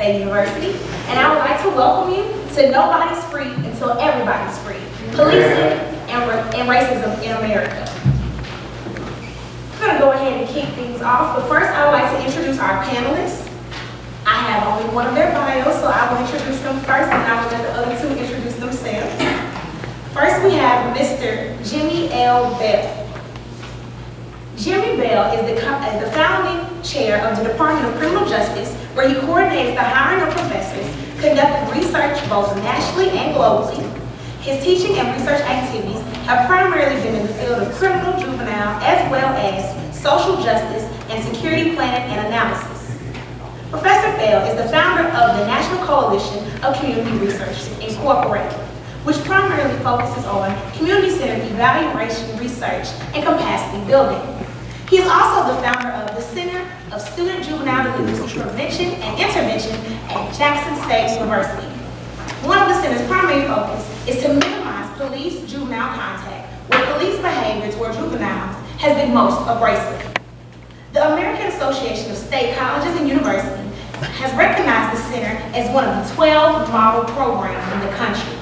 State University, and I would like to welcome you to Nobody's Free Until Everybody's Free, Policing and Racism in America. I'm going to go ahead and kick things off, but first I would like to introduce our panelists. I have only one of their bios, so I will introduce them first, and I will let the other two introduce themselves. First, we have Mr. Jimmy L. Bell. Jimmy Bell is the founding chair of the Department of Criminal Justice, where he coordinates the hiring of professors, conducting research both nationally and globally. His teaching and research activities have primarily been in the field of criminal, juvenile, as well as social justice and security planning and analysis. Professor Bell is the founder of the National Coalition of Community Researchers, Incorporated, which primarily focuses on community-centered evaluation, research, and capacity building. He is also the founder of the Center of Student Juvenile Delinquency Prevention and Intervention at Jackson State University. One of the center's primary focus is to minimize police-juvenile contact, where police behavior toward juveniles has been most abrasive. The American Association of State Colleges and Universities has recognized the center as one of the 12 model programs in the country.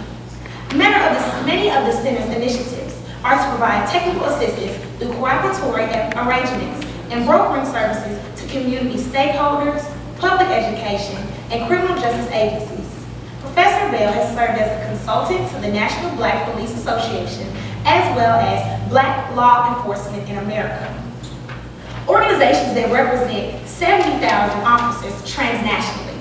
Many of the center's initiatives are to provide technical assistance through cooperatory arrangements and brokering services to community stakeholders, public education, and criminal justice agencies. Professor Bell has served as a consultant to the National Black Police Association, as well as Black Law Enforcement in America, organizations that represent 70,000 officers transnationally.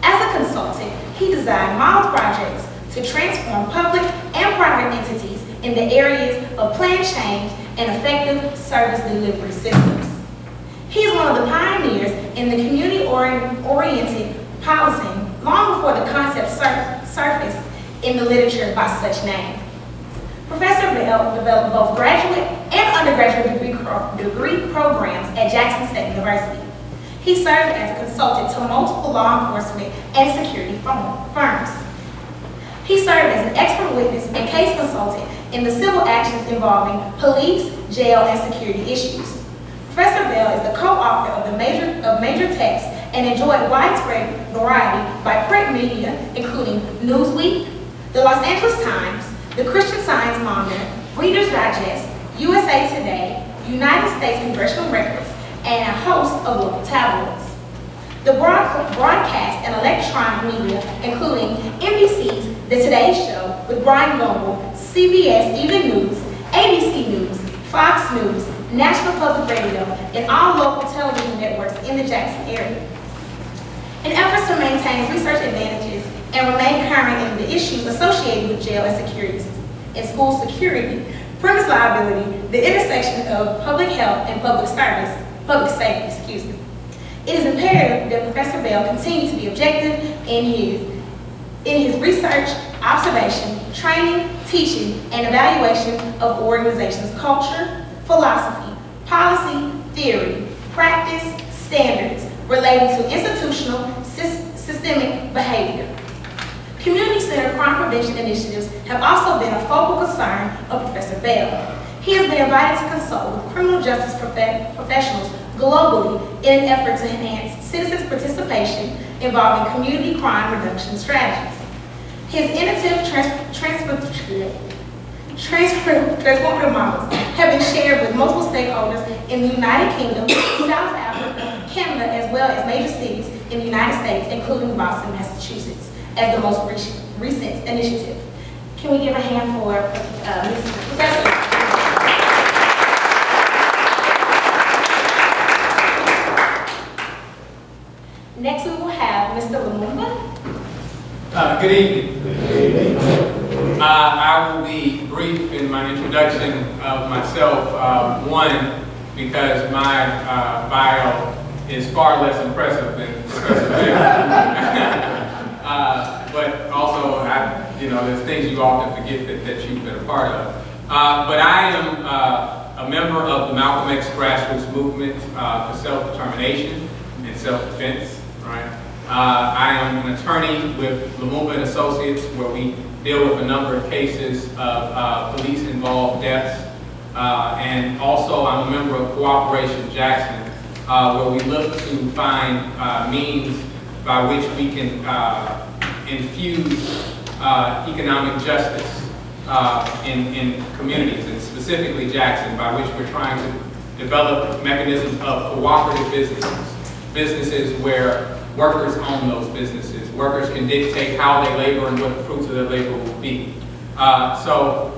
As a consultant, he designed model projects to transform public and private entities in the areas of planned change and effective service delivery systems. He is one of the pioneers in the community-oriented policing long before the concept surfaced in the literature by such name. Professor Bell developed both graduate and undergraduate degree programs at Jackson State University. He served as a consultant to multiple law enforcement and security firms. He served as an expert witness and case consultant in the civil actions involving police, jail, and security issues. Professor Bell is the co-author of major texts and enjoyed widespread variety by print media, including Newsweek, the Los Angeles Times, the Christian Science Monitor, Reader's Digest, USA Today, United States Congressional Records, and a host of local tabloids. The broadcast and electronic media, including NBC's The Today Show with Brian Noble, CBS Even News, ABC News, Fox News, National Public Radio, and all local television networks in the Jackson area. In efforts to maintain research advantages and remain current in the issues associated with jail and security and school security, premise liability, the intersection of public health and public safety, it is imperative that Professor Bell continue to be objective in his research, observation, training, teaching, and evaluation of organizations' culture, philosophy, policy, theory, practice, standards relating to institutional, systemic behavior. Community-centered crime prevention initiatives have also been a focal concern of Professor Bell. He has been invited to consult with criminal justice professionals globally in an effort to enhance citizens' participation involving community crime reduction strategies. His innovative transformative models have been shared with multiple stakeholders in the United Kingdom, South Africa, Canada, as well as major cities in the United States, including Boston, Massachusetts, as the most recent initiative. Can we give a hand for Mr. Professor? Next, we will have Mr. Lumumba. Good evening. Good evening. I will be brief in my introduction of myself. One, because my bio is far less impressive than Professor Bell. But also, there's things you often forget that you've been a part of. But I am a member of the Malcolm X grassroots movement for self-determination and self-defense. Right. I am an attorney with Lumumba and Associates, where we deal with a number of cases of police-involved deaths. And also, I'm a member of Cooperation Jackson, where we look to find means by which we can infuse economic justice in communities, and specifically Jackson, by which we're trying to develop mechanisms of cooperative businesses where workers own those businesses. Workers can dictate how they labor and what the fruits of their labor will be. So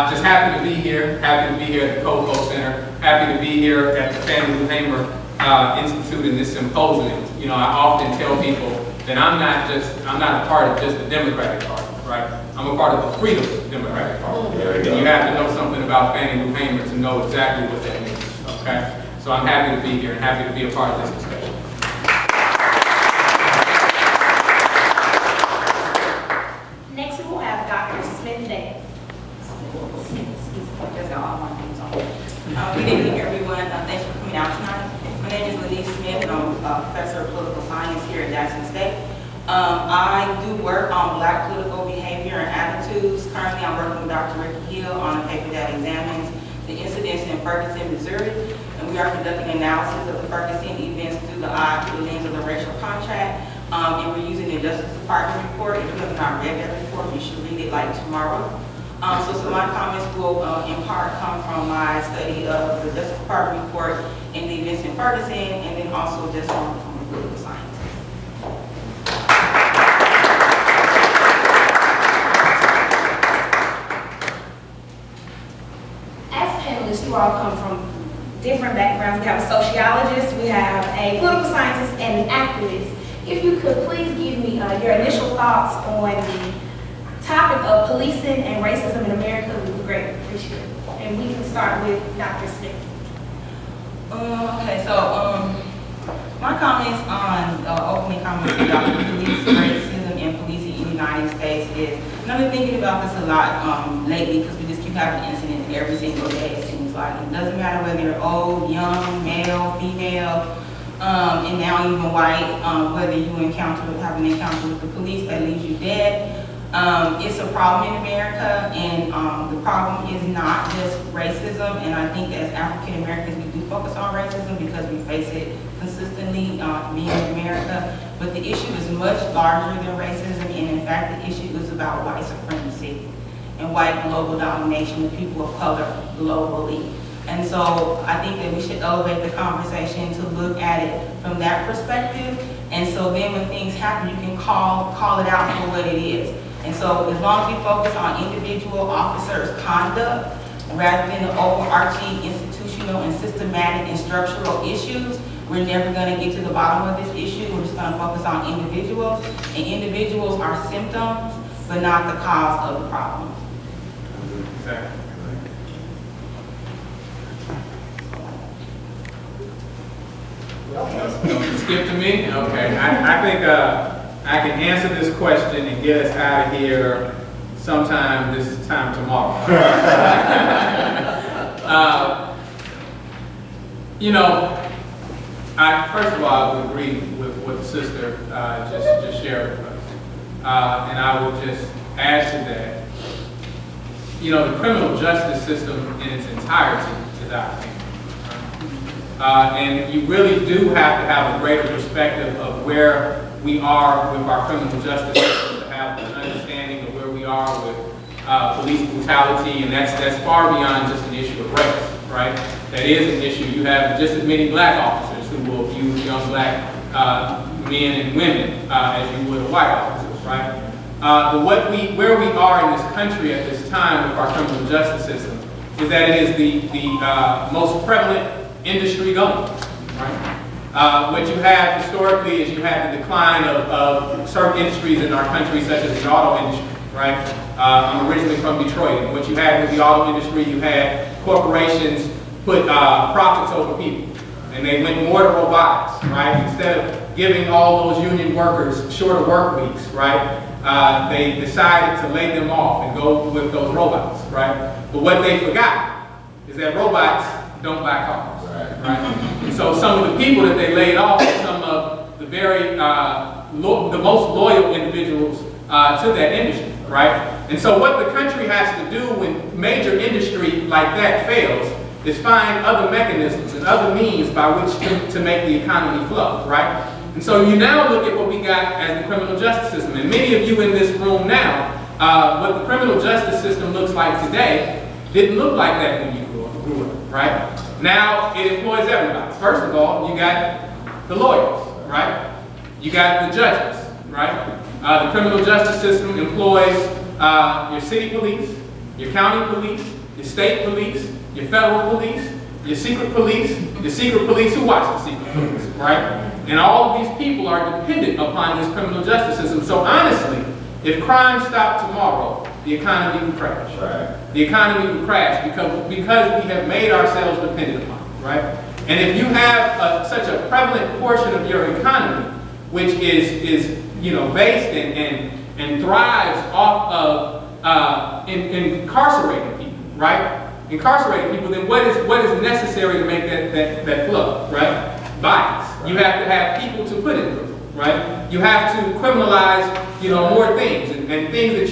just happy to be here at the COFO Center, happy to be here at the Fannie Institute in this symposium. You know, I often tell people that I'm not a part of just the Democratic Party, right? I'm a part of the Freedom Democratic Party. And you have to know something about Fannie Lou Hamer to know exactly what that means, okay? So I'm happy to be here and happy to be a part of this discussion. Next we will have Dr. Smith Davis. Just got all my names on. Good evening, everyone. Thanks for coming out tonight. My name is Lenise Smith, and I'm a professor of political science here at Jackson State. I do work on Black political behavior and attitudes. Currently, I'm working with Dr. Ricky Hill on a paper that examines the incidents in Ferguson, Missouri, and we are conducting analysis of the Ferguson events through the lens of the racial contract. And we're using the Justice Department report. If you have not read that report, you should read it like tomorrow. So my comments will in part come from my study of the Justice Department report and the events in Ferguson, and then also just from the political science. As panelists, you all come from different backgrounds. We have a sociologist, we have a political scientist, and an activist. If you could please give me your initial thoughts on the topic of policing and racism in America, we would greatly appreciate it. And we can start with Dr. Smith. Okay, so my comments on opening comments about police racism and policing in the United States is, and I've been thinking about this a lot lately because we just keep having incidents every single day. It seems like it doesn't matter whether you're old, young, male, female, and now even white. Whether you have an encounter with the police that leaves you dead. It's a problem in America, and the problem is not just racism, and I think as African Americans we do focus on racism because we face it consistently being in America, but the issue is much larger than racism, and in fact the issue is about white supremacy and white global domination of people of color globally. And so I think that we should elevate the conversation to look at it from that perspective, and so then when things happen you can call it out for what it is. And so as long as we focus on individual officers' conduct rather than the overarching institutional and systematic and structural issues, we're never going to get to the bottom of this issue. We're just going to focus on individuals, and individuals are symptoms, but not the cause of the problem. Exactly. Skip to me? Okay. I think I can answer this question and get us out of here sometime this time tomorrow. You know, first of all, I would agree with what the sister just shared with us. And I would just add to that, you know, the criminal justice system in its entirety is out of hand. And you really do have to have a greater perspective of where we are with our criminal justice system, to have an understanding of where we are with police brutality, and that's far beyond just an issue of race, right? That is an issue. You have just as many black officers who will abuse young black men and women as you would white officers, right? But where we are in this country at this time with our criminal justice system is that it is the most prevalent industry going, right? What you have historically is you had the decline of certain industries in our country, such as the auto industry, right? I'm originally from Detroit, and what you had with the auto industry, you had corporations put profits over people, and they went more to robotics, right? Instead of giving all those union workers shorter work weeks, right? They decided to lay them off and go with those robots, right? But what they forgot is that robots don't buy cars. Right? And so some of the people that they laid off are some of the very, the most loyal individuals to that industry, right? And so what the country has to do when major industry like that fails is find other mechanisms and other means by which to make the economy flow, right? And so you now look at what we got as the criminal justice system. And many of you in this room now, what the criminal justice system looks like today didn't look like that when you grew up, right? Now it employs everybody. First of all, you got the lawyers, right? You got the judges, right? The criminal justice system employs your city police, your county police, your state police, your federal police, your secret police who watch the secret police, right? And all of these people are dependent upon this criminal justice system. So honestly, if crime stopped tomorrow, the economy would crash. Right. The economy would crash because we have made ourselves dependent upon it, right? And if you have such a prevalent portion of your economy, which is based and thrives off of incarcerating people, right? Incarcerating people, then what is necessary to make that flow, right? Violence. You have to have people to put in prison, right? You have to criminalize, more things and things that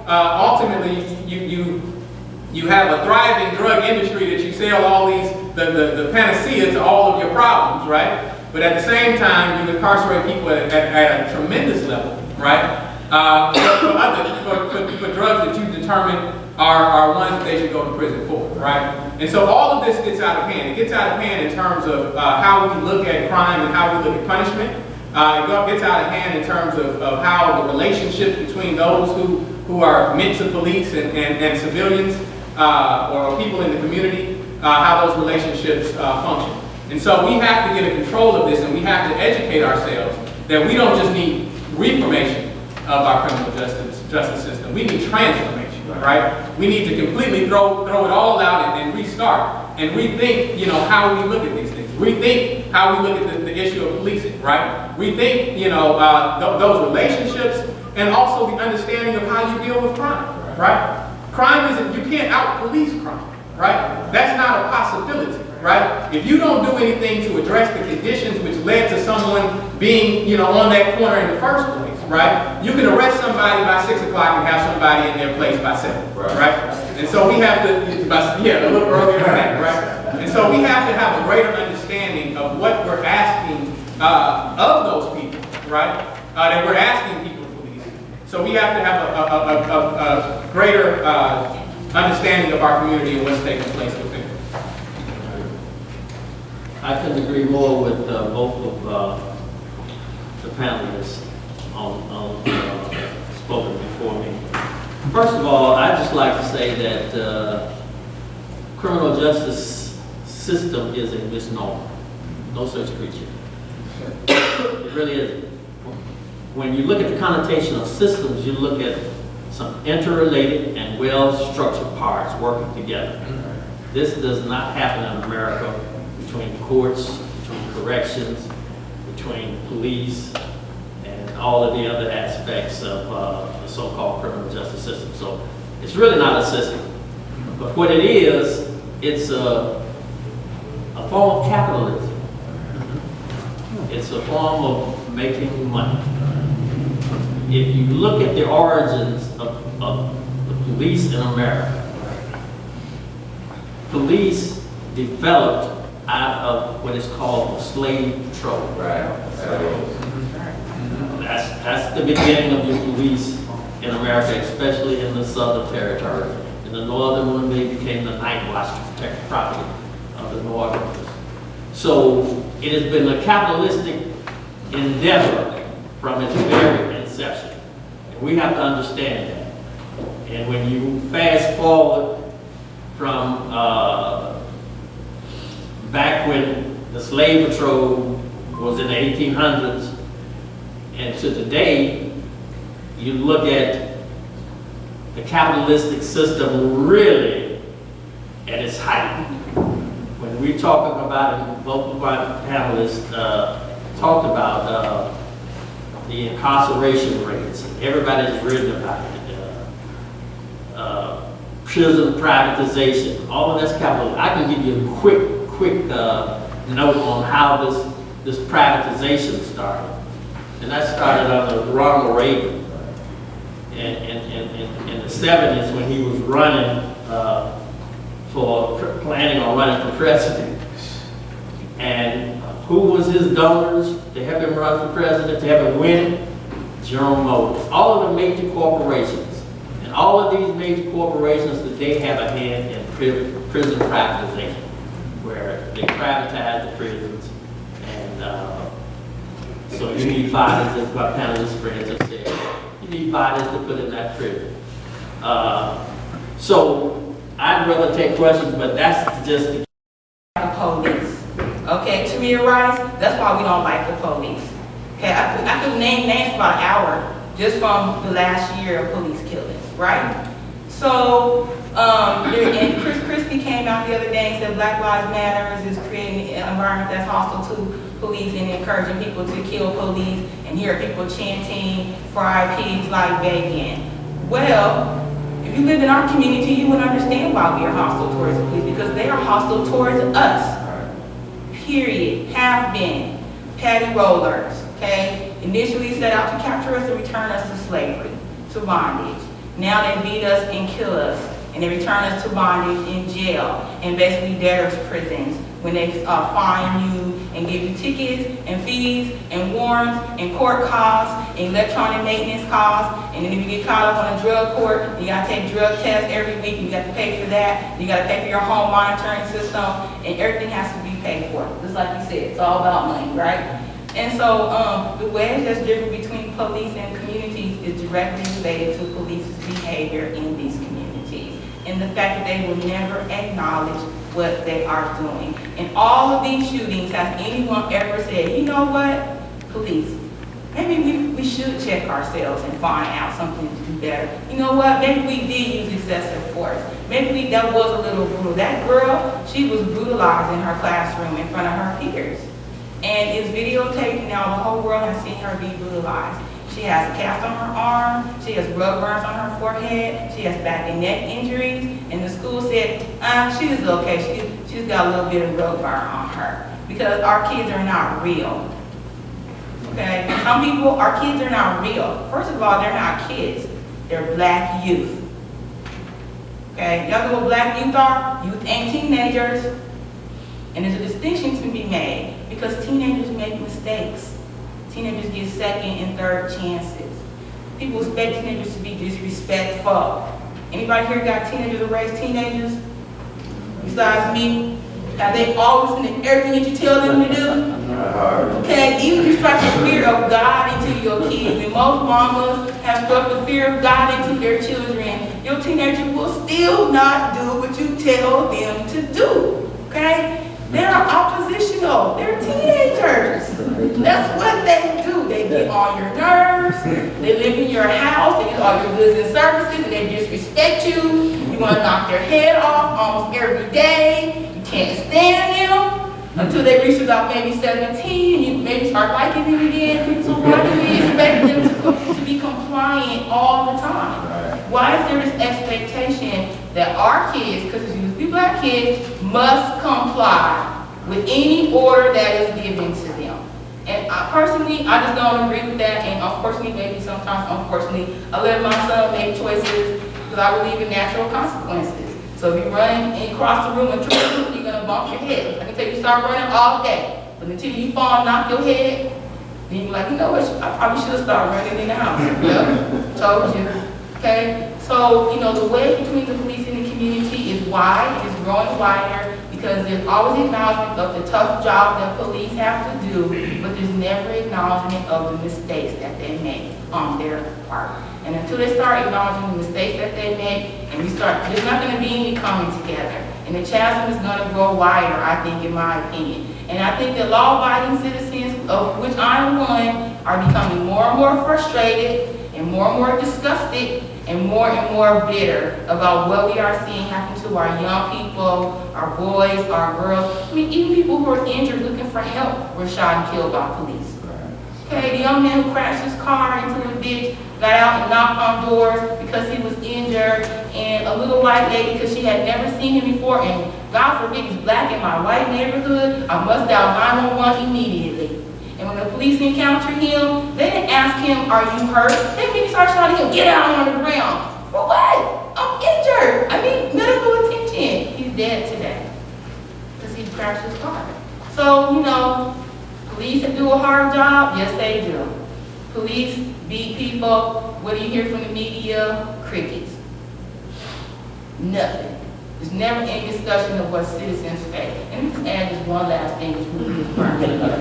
ultimately you have a thriving drug industry that you sell all these the panacea to all of your problems, right? But at the same time, you incarcerate people at a tremendous level, right? For drugs that you determine are ones that they should go to prison for, right? And so all of this gets out of hand. It gets out of hand in terms of how we look at crime and how we look at punishment. It gets out of hand in terms of how the relationships between those who are meant to police and civilians or people in the community, how those relationships function. And so we have to get a control of this, and we have to educate ourselves that we don't just need reformation of our criminal justice system. We need transformation, right? We need to completely throw it all out and restart and rethink, how we look at these things. Rethink how we look at the issue of policing, right? Rethink, those relationships and also the understanding of how you deal with crime, right? Crime isn't, you can't out-police crime, right? That's not a possibility, right? If you don't do anything to address the conditions which led to someone being, on that corner in the first place, right? You can arrest somebody by 6 o'clock and have somebody in their place by 7, right? And so we have to, a little earlier than that, right? And so we have to have a greater understanding of what we're asking of those people, right? That we're asking people to police. So we have to have a greater understanding of our community and what's taking place within it. I couldn't agree more with both of the panelists spoken before me. First of all, I'd just like to say that criminal justice system is a misnomer. No such creature. It really isn't. When you look at the connotation of systems, you look at some interrelated and well-structured parts working together. This does not happen in America between courts, between corrections, between police, and all of the other aspects of the so-called criminal justice system. So it's really not a system. But what it is, it's a form of capitalism. It's a form of making money. If you look at the origins of the police in America, police developed out of what is called a slave patrol. Right. That's the beginning of your police in America, especially in the Southern Territory. In the Northern one, they became the night watch to protect the property of the Northerners. So it has been a capitalistic endeavor from its very inception. And we have to understand that. And when you fast forward from back when the slave patrol was in the 1800s and to today, you look at the capitalistic system really at its height. When we're talking about it, both of our panelists talked about the incarceration rates. Everybody's written about it. Prison privatization, all of that's capitalism. I can give you a quick note on how this privatization started. And that started under Ronald Reagan in the 70s when he was running planning on running for president. And Who was his donors to help him run for president, to help him win it? General Motors. All of the major corporations. And all of these major corporations today have a hand in prison privatization, where they privatize the prisons. And so you need bodies, as my panelist friends have said, you need bodies to put in that prison. So I'd rather take questions, but that's just the police. Okay, Tamir Rice, that's why we don't like the police. Okay, I could name names for about an hour just from the last year of police killings, right? So, and Chris Christie came out the other day and said Black Lives Matter is creating an environment that's hostile to police and encouraging people to kill police, and here are people chanting fried pigs like bacon. Well, if you live in our community, you would understand why we are hostile towards the police, because they are hostile towards us. Period. Have been. Patty rollers, okay? Initially set out to capture us and return us to slavery, to bondage. Now they beat us and kill us, and they return us to bondage in jail, and basically debtors' prisons, when they fine you and give you tickets and fees and warrants and court costs and electronic maintenance costs, and then if you get caught up on a drug court, you gotta take drug tests every week, you got to pay for that, you gotta pay for your home monitoring system, and everything has to be paid for. Just like you said, it's all about money, right? And so the way that's different between police and communities is directly related to police's behavior in these communities, and the fact that they will never acknowledge what they are doing. In all of these shootings, has anyone ever said, you know what, police, maybe we should check ourselves and find out something to do better. You know what, maybe we did use excessive force. Maybe that was a little brutal. That girl, she was brutalized in her classroom in front of her peers. And it's videotaped now, the whole world has seen her be brutalized. She has a cast on her arm, she has rug burns on her forehead, she has back and neck injuries, and the school said, she is okay, she's got a little bit of rug burn on her, because our kids are not real. Okay, some people, our kids are not real. First of all, they're not kids, they're black youth. Okay, y'all know what black youth are? Youth ain't teenagers, and there's a distinction to be made, because teenagers make mistakes. Teenagers get second and third chances. People expect teenagers to be disrespectful. Anybody here got teenagers or raised teenagers? Besides me? Have they always listened to everything that you tell them to do? Okay, even if you strike the fear of God into your kids, and most mamas have struck the fear of God into their children, your teenager will still not do what you tell them to do. Okay? They are oppositional. They're teenagers. That's what they do. They get on your nerves. They live in your house. They get all your goods and services. And they disrespect you. You want to knock their head off almost every day. You can't stand them until they reach about maybe 17. And you maybe start liking them again. So why do we expect them to be compliant all the time? Why is there this expectation that our kids, because it's usually black kids, must comply with any order that is given to them? And personally, I just don't agree with that, and unfortunately, maybe sometimes unfortunately, I let my son make choices because I believe in natural consequences. So if you run and cross the room and trip, you're gonna bump your head. I can tell you start running all day, but until you fall and knock your head, then you're like, you know what, I probably should start running in the house. Yep, told you. Okay, so the wedge between the police and the community is wide. It is growing wider because there's always acknowledgement of the tough job that police have to do, but there's never acknowledgement of the mistakes that they make on their part. And until they start acknowledging the mistakes that they make, and there's not going to be any coming together. And the chasm is going to grow wider, I think, in my opinion. And I think that law-abiding citizens, of which I'm one, are becoming more and more frustrated and more disgusted and more bitter about what we are seeing happen to our young people, our boys, our girls. I mean, even people who are injured looking for help were shot and killed by police. Okay, the young man who crashed his car into a ditch, got out and knocked on doors because he was injured, and a little white lady, because she had never seen him before, and God forbid he's black in my white neighborhood, I must dial 911 immediately. And when the police encountered him, they didn't ask him, are you hurt? They immediately started shouting at him, get down on the ground. For what? I'm injured. I need medical attention. He's dead today because he crashed his car. So, Police do a hard job? Yes, they do. Police beat people. What do you hear from the media? Crickets. Nothing. There's never any discussion of what citizens face. And just add just one last thing, which really burns me up.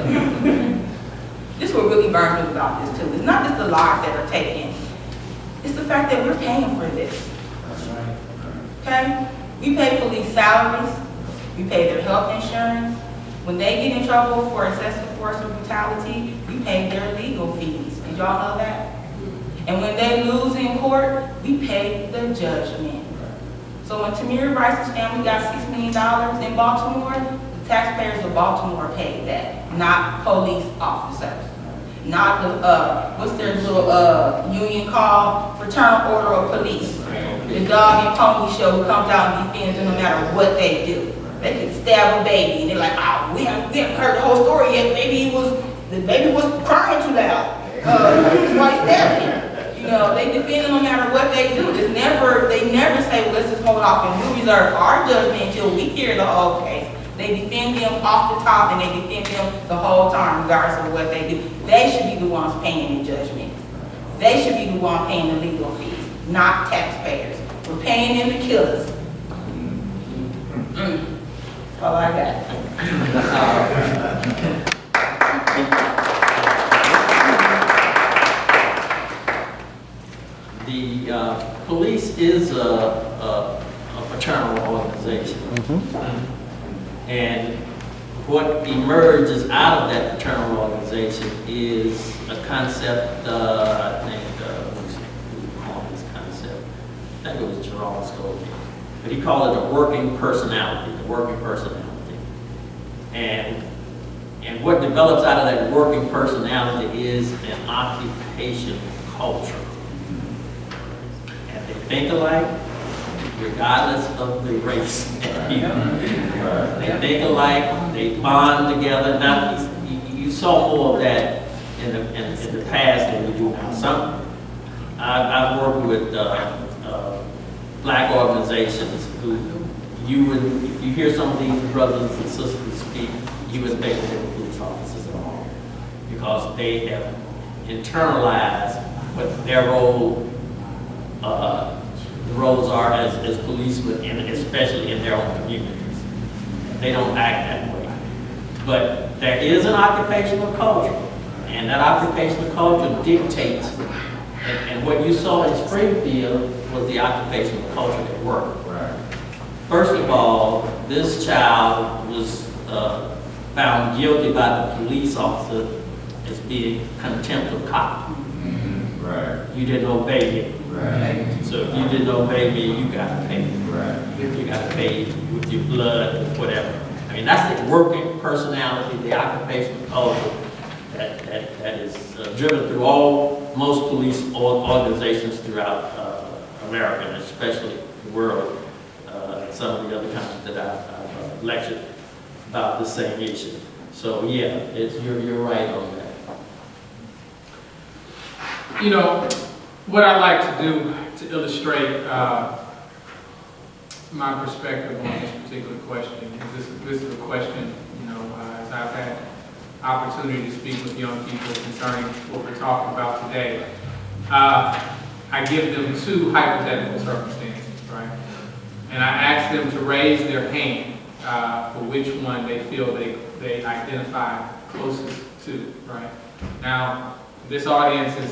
This what really burns me about this too. It's not just the lives that are taken. It's the fact that we're paying for this. Okay? We pay police salaries. We pay their health insurance. When they get in trouble for excessive force or brutality, we pay their legal fees. Did y'all know that? And when they lose in court, we pay the judgment. So when Tamir Rice's family got $6 million in Baltimore, the taxpayers of Baltimore paid that, not police officers. Not the, what's their little union called? Fraternal Order of Police. The dog and pony show who comes out and defends them no matter what they do. They can stab a baby and they're like, oh, we haven't heard the whole story yet. The baby was crying too loud. That's why he stabbed him. You know, they defend them no matter what they do. They never say, well, let's just hold off and we'll reserve our judgment until we hear the whole case. They defend them off the top and they defend them the whole time regardless of what they do. They should be the ones paying the judgment. They should be the ones paying the legal fees, not taxpayers. We're paying them to kill us. That's all I got. The police is a fraternal organization. And what emerges out of that fraternal organization is a concept, I think, who's calling this concept? I think it was Jerome Scobie. But he called it a working personality, the working personality. And what develops out of that working personality is an occupational culture. And they think alike, regardless of the race. They think alike, they bond together. Now, you saw more of that in the past than we do now. I've worked with black organizations who if you hear some of these brothers and sisters speak, you would think they were police officers at all. Because they have internalized what their roles are as policemen, and especially in their own communities. They don't act that way. But there is an occupational culture, and that occupational culture dictates, and what you saw in Springfield was the occupational culture at work. First of all, this child was found guilty by the police officer as being contempt of cop. You didn't obey me. So if you didn't obey me, you got to pay. You got to pay with your blood or whatever. I mean, that's the working personality, the occupational culture that is driven through most police organizations throughout America, and especially the world. Some of the other countries that I've lectured about the same issue. So yeah, you're right on that. You know, what I like to do to illustrate my perspective on this particular question is this is a question, you know, as I've had opportunity to speak with young people concerning what we're talking about today. I give them two hypothetical circumstances, right? And I ask them to raise their hand for which one they feel they identify closest to, right? Now, this audience is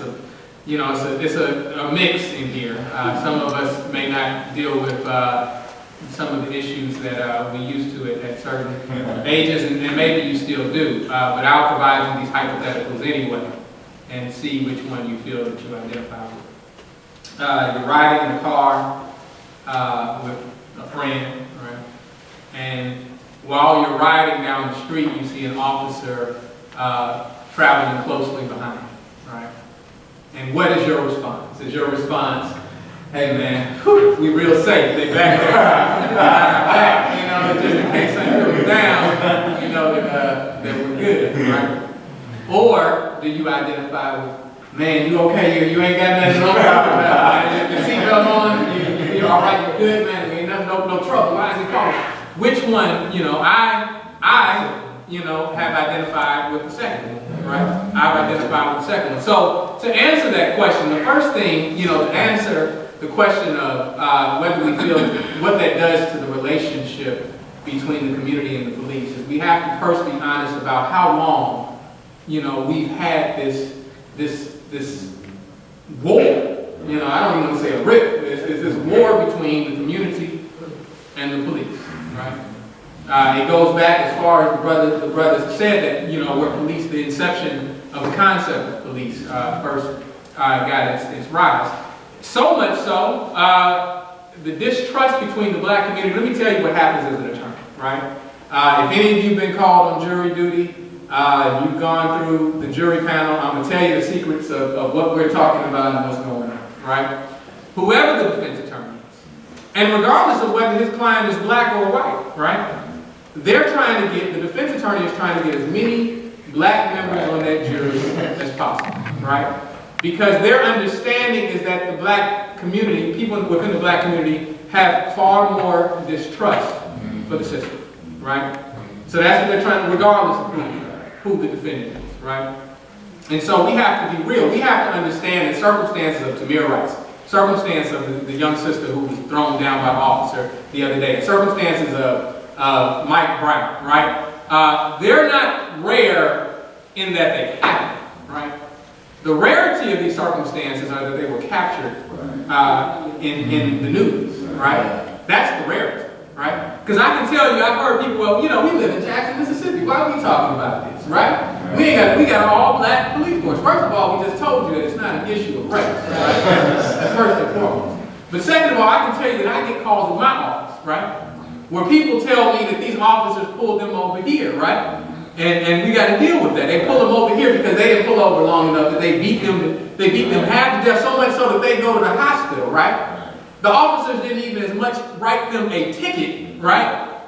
it's a mix in here. Some of us may not deal with some of the issues that we used to at certain ages, and maybe you still do. But I'll provide them these hypotheticals anyway, and see which one you feel that you identify with. You're riding in a car with a friend, right? And while you're riding down the street, you see an officer traveling closely behind you, right? And what is your response? Is your response, hey man, we real safe, they back there, back, you know, just in case something goes down, you know, that we're good, right? Or do you identify with, man, you okay, you ain't got nothing on, the seatbelt on, you're all right, you're good, man, ain't no trouble, why is it calling? Which one, you know, I have identified with the second one, right? I've identified with the second one. So to answer that question, the first thing, to answer the question of whether we feel what that does to the relationship between the community and the police is we have to first be honest about how long, we've had this war. I don't even want to say a rift. It's this war between the community and the police, right? It goes back as far as the brothers said that, where police, the inception of the concept of police first got its rise. So much so, the distrust between the black community, let me tell you what happens as an attorney, right? If any of you have been called on jury duty, you've gone through the jury panel, I'm going to tell you the secrets of what we're talking about and what's going on, right? Whoever the defense attorney is, and regardless of whether his client is black or white, right? The defense attorney is trying to get as many black members on that jury as possible, right? Because their understanding is that the black community, people within the black community, have far more distrust for the system, right? So that's what they're trying to, regardless of who the defendant is, right? And so we have to be real. We have to understand the circumstances of Tamir Rice, circumstance of the young sister who was thrown down by an officer the other day, circumstances of Mike Brown, right? They're not rare in that they happen, right? The rarity of these circumstances are that they were captured in the news, right? That's the rarity, right? Because I can tell you, I've heard people, well, we live in Jackson, Mississippi. Why are we talking about this, right? We got an all-black police force. First of all, we just told you that it's not an issue of race, right? That's first and foremost. But second of all, I can tell you that I get calls in my office, right? Where people tell me that these officers pulled them over here, right? And we got to deal with that. They pull them over here because they didn't pull over long enough that they beat them half to death, so much so that they go to the hospital, right? The officers didn't even as much write them a ticket, right?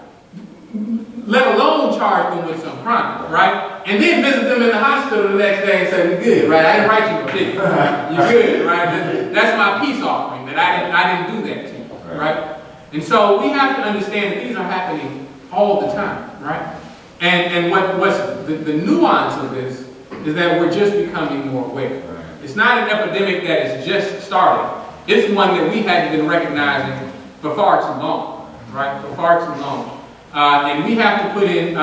Let alone charge them with some crime, right? And then visit them in the hospital the next day and say, "We're good, right? I didn't write you a ticket. You're good, right? That's my peace offering, that I didn't do that to you, right?" And so we have to understand that these are happening all the time, right? And what's the nuance of this is that we're just becoming more aware. It's not an epidemic that is just starting. It's one that we hadn't been recognizing for far too long, right? For far too long. And we have to put in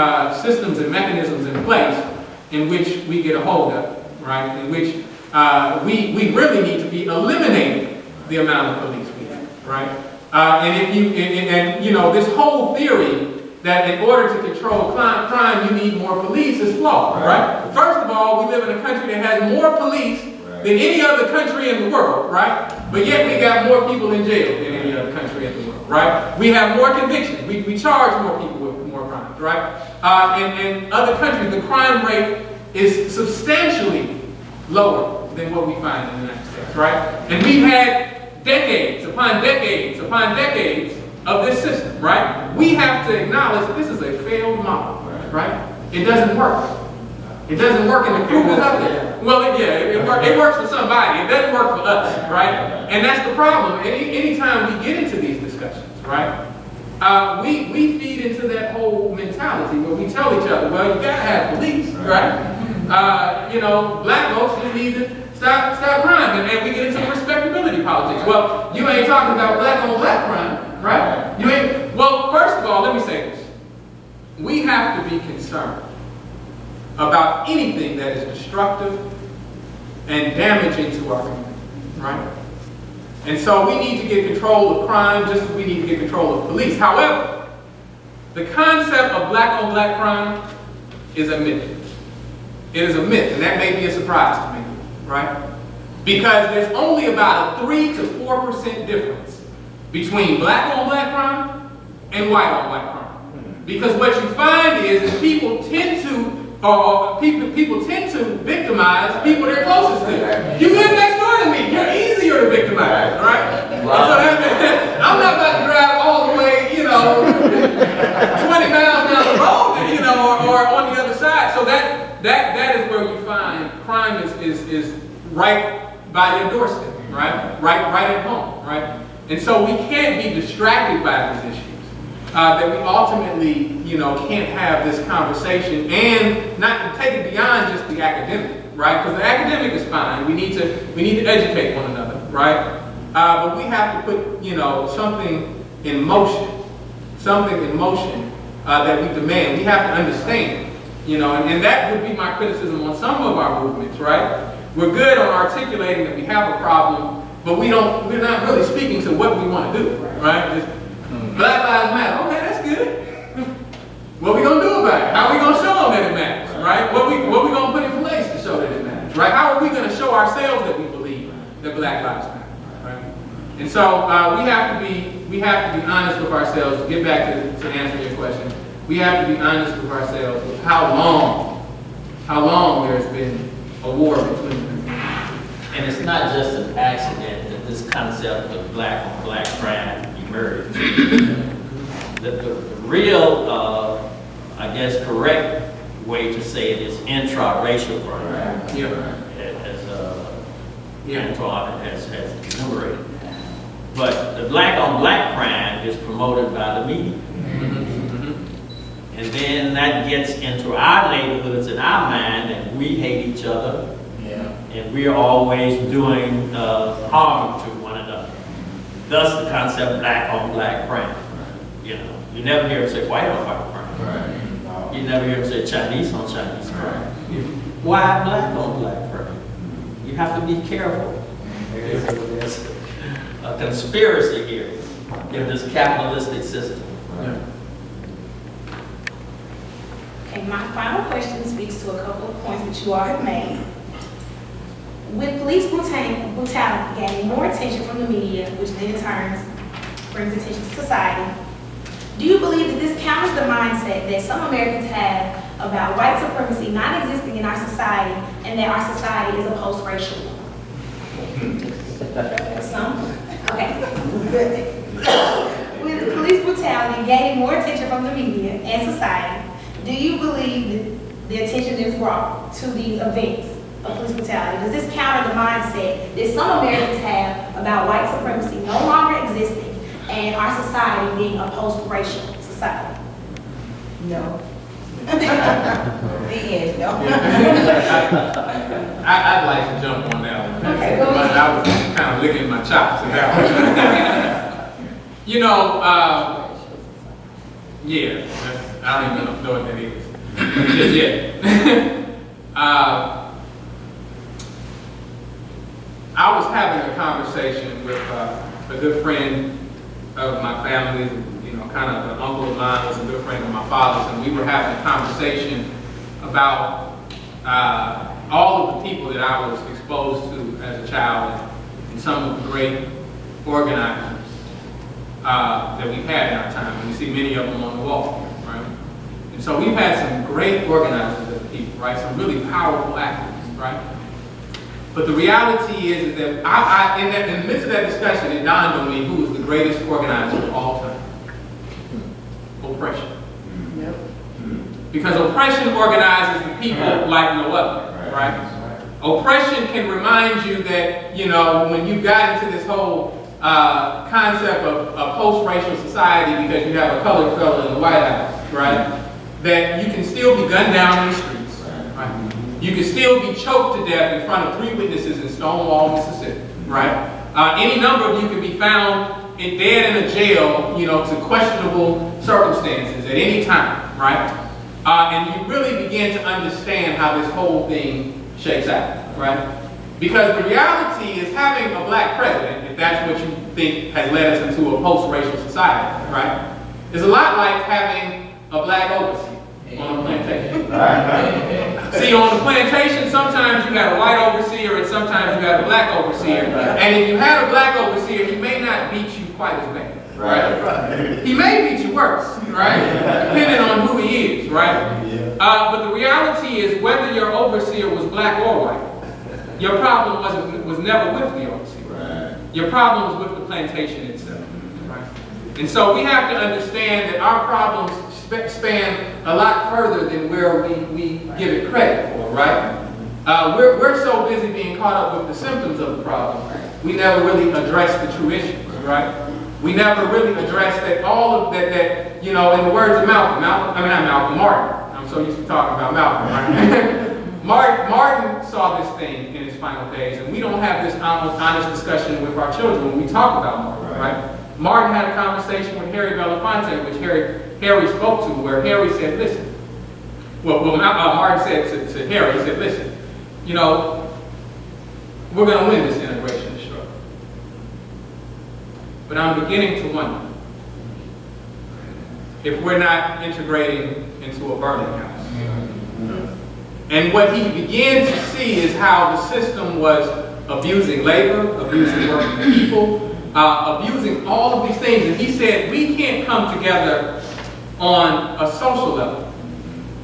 systems and mechanisms in place in which we get a hold of it, right? In which we really need to be eliminating the amount of police we have, right? This whole theory that in order to control crime, you need more police is flawed, right? First of all, we live in a country that has more police than any other country in the world, right? But yet we got more people in jail than any other country in the world, right? We have more convictions. We charge more people with more crimes, right? In other countries, the crime rate is substantially lower than what we find in the United States, right? And we've had decades upon decades upon decades of this system, right? We have to acknowledge that this is a failed model, right? It doesn't work. It doesn't work, and the proof is up there. Well, it works for somebody. It doesn't work for us, right? And that's the problem. Anytime we get into these discussions, right? We feed into that whole mentality where we tell each other, well, you gotta have police, right? Black folks just need to stop crime, and we get into respectability politics. Well, you ain't talking about black on black crime, right? Well, first of all, let me say this. We have to be concerned about anything that is destructive and damaging to our community, right? And so we need to get control of crime just as we need to get control of police. However, the concept of black on black crime is a myth. It is a myth, and that may be a surprise to me, right? Because there's only about a 3 to 4% difference between black on black crime and white on white crime. Because what you find is people tend to victimize people they're closest to. You live next door to me, you're easier to victimize, right? Wow. So I'm not about to drive all the way, 20 miles down the road, or on the other side. So that is where you find crime is right by your doorstep, right? Right at home, right? And so we can't be distracted by these issues. that we ultimately, can't have this conversation and not take it beyond just the academic, right? Because the academic is fine. We need to educate one another, right? But we have to put, something in motion, that we demand. We have to understand, and that would be my criticism on some of our movements, right? We're good on articulating that we have a problem, but we're not really speaking to what we want to do, right? Just, Black Lives Matter. Okay, that's good. What we gonna do about it? How are we gonna show them that it matters, right? What we gonna put in place to show that it matters, right? How are we gonna show ourselves that we believe that Black Lives Matter, right? And so we have to be honest with ourselves. To get back to answer your question, we have to be honest with ourselves with how long there's been a war between them. And it's not just an accident that this concept of black on black crime emerged. The real, I guess, correct way to say it is intra-racial crime, as Antoine has enumerated. But the black on black crime is promoted by the media. And then that gets into our neighborhoods and our mind, and we hate each other. And we are always doing harm to one another. Thus the concept black on black crime. You never hear him say white on white crime. You never hear him say Chinese on Chinese crime. Why black on black crime? You have to be careful. There's a conspiracy here in this capitalistic system. Okay, my final question speaks to a couple of points that you all have made. With police brutality gaining more attention from the media, which then in turn brings attention to society, do you believe that this counters the mindset that some Americans have about white supremacy not existing in our society and that our society is a post-racial one? Some? Okay. With police brutality gaining more attention from the media and society, do you believe that the attention is brought to these events of police brutality? Does this counter the mindset that some Americans have about white supremacy no longer existing and our society being a post-racial society? No. The end, no. I'd like to jump on that one. Okay, go ahead. I was kind of licking my chops at that one. I don't even know what that is. Just yet. I was having a conversation with a good friend of my family, kind of an uncle of mine was a good friend of my father's, and we were having a conversation about all of the people that I was exposed to as a child and some of the great organizers that we've had in our time. And you see many of them on the wall, right? And so we've had some great organizers as a people, right? Some really powerful activists, right? But the reality is that in the midst of that discussion, it dawned on me who was the greatest organizer of all time. Oppression. Yep. Because oppression organizes the people like no other, right? Oppression can remind you that, when you got into this whole concept of a post-racial society because you have a colored fellow in the White House, right? That you can still be gunned down in the streets, right? You can still be choked to death in front of 3 witnesses in Stonewall, Mississippi, right? Any number of you can be found dead in a jail, to questionable circumstances at any time, right? And you really begin to understand how this whole thing shakes out, right? Because the reality is having a black president, if that's what you think has led us into a post-racial society, right? Is a lot like having a black overseer on a plantation. See, on the plantation, sometimes you have a white overseer and sometimes you have a black overseer. And if you had a black overseer, he may not beat you quite as bad. Right? He may beat you worse, right? Depending on who he is, right? But the reality is, whether your overseer was black or white, your problem was never with the overseer. Your problem was with the plantation itself, right? And so we have to understand that our problems span a lot further than where we give it credit for, right? We're so busy being caught up with the symptoms of the problem, we never really address the true issues, right? We never really addressed that all of that, you know, in the words of Martin. I'm so used to talking about Malcolm, right? Martin saw this thing in his final days, and we don't have this honest discussion with our children when we talk about Martin, right? Martin had a conversation with Harry Belafonte, which Harry spoke to, where Harry said, listen. Martin said to Harry, he said, listen, you know, we're going to win this integration struggle. But I'm beginning to wonder if we're not integrating into a burning house. And what he began to see is how the system was abusing labor, abusing working people, abusing all of these things. And he said, we can't come together on a social level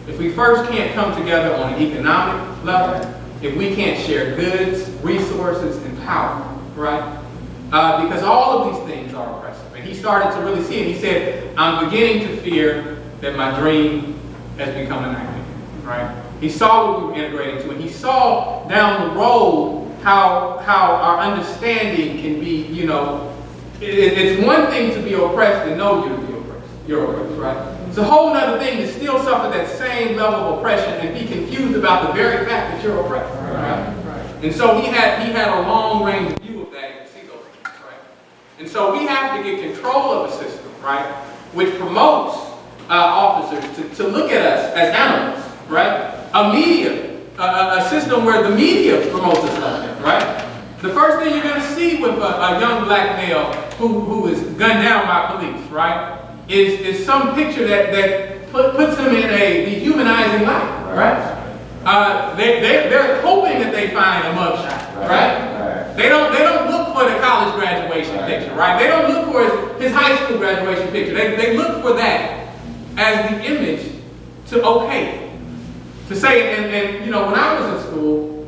if we first can't come together on an economic level, if we can't share goods, resources, and power, right? Because all of these things are oppressive. And he started to really see it. He said, I'm beginning to fear that my dream has become a nightmare, right? He saw what we were integrating to, and he saw down the road how our understanding can be, you know, it's one thing to be oppressed and know you're oppressed, right? It's a whole other thing to still suffer that same level of oppression and be confused about the very fact that you're oppressed, right? And so he had a long range view of that and see those things, right? And so we have to get control of a system, right, which promotes officers to look at us as animals, right? A system where the media promotes us like that, right? The first thing you're going to see with a young black male who is gunned down by police, right, is some picture that puts him in a dehumanizing light, right? They're hoping that they find a mugshot, right? They don't look for the college graduation picture, right? They don't look for his high school graduation picture. They look for that as the image to say, and you know, when I was in school,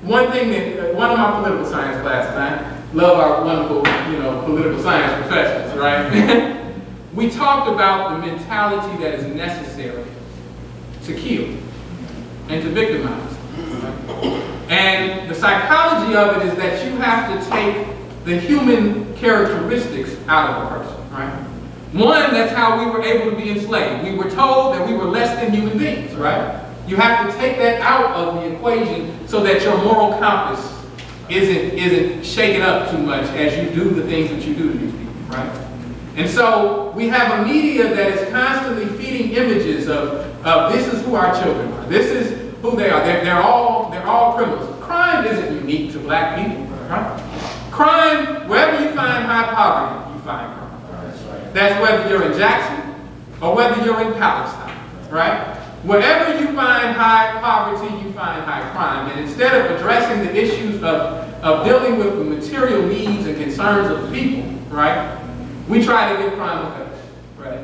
one thing that one of my political science classes, I love our wonderful, you know, political science professors, right? We talked about the mentality that is necessary to kill and to victimize. And the psychology of it is that you have to take the human characteristics out of a person, right? One, that's how we were able to be enslaved. We were told that we were less than human beings, right? You have to take that out of the equation so that your moral compass isn't shaken up too much as you do the things that you do to these people, right? And so we have a media that is constantly feeding images of this is who our children are. This is who they are. They're all criminals. Crime isn't unique to black people, right? Crime, wherever you find high poverty, you find crime. That's whether you're in Jackson or whether you're in Palestine, right? Wherever you find high poverty, you find high crime. And instead of addressing the issues of dealing with the material needs and concerns of the people, right, we try to give crime a face, right?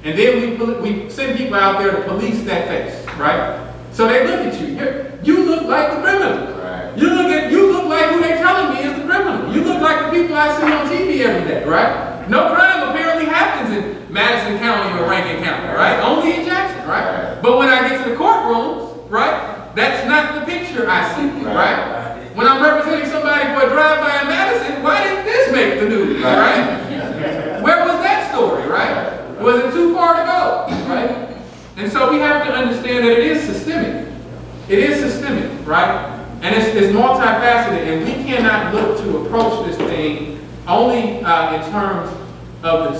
And then we send people out there to police that face, right? So they look at you. You look like the criminal. Right. You look like who they're telling me is the criminal. You look like the people I see on TV every day, right? No crime apparently happens in Madison County or Rankin County, right? Only in Jackson, right? But when I get to the courtrooms, right, that's not the picture I see, right? When I'm representing somebody for a drive-by in Madison, why didn't this make the news, right? Where was that story, right? Was it too far to go, right? And so we have to understand that it is systemic. It is systemic, right? And it's multifaceted, and we cannot look to approach this thing only in terms of the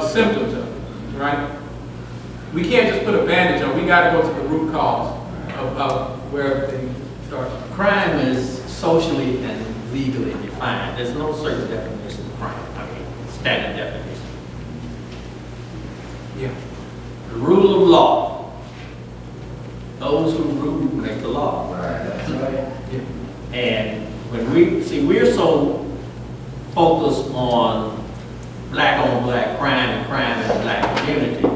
symptoms of it, right? We can't just put a bandage on. We got to go to the root cause of where everything starts. Crime is socially and legally defined. There's no certain definition of crime. Standard definition. Yeah. The rule of law. Those who rule make the law. That's right. Yeah. And when we're so focused on black crime and crime in the black community.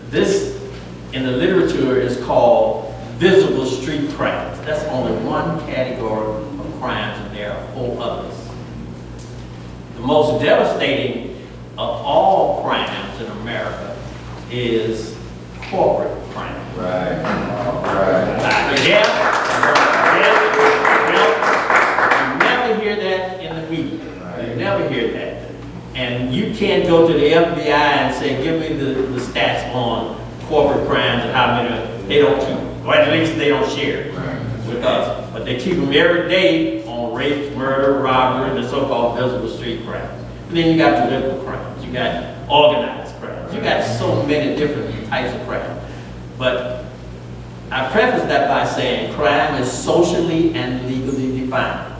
This in the literature is called visible street crimes. That's only one category of crimes, and there are 4 others. The most devastating of all crimes in America is corporate crime. Right. Yeah. You never hear that in the media. You never hear that. can't go to the FBI and say, give me the stats on corporate crimes and how many they don't keep, or at least they don't share with us. But they keep them every day on rapes, murder, robbery, and the so-called visible street crimes. And then you got political crimes, you got organized crimes, you got so many different types of crime. But I preface that by saying crime is socially and legally defined.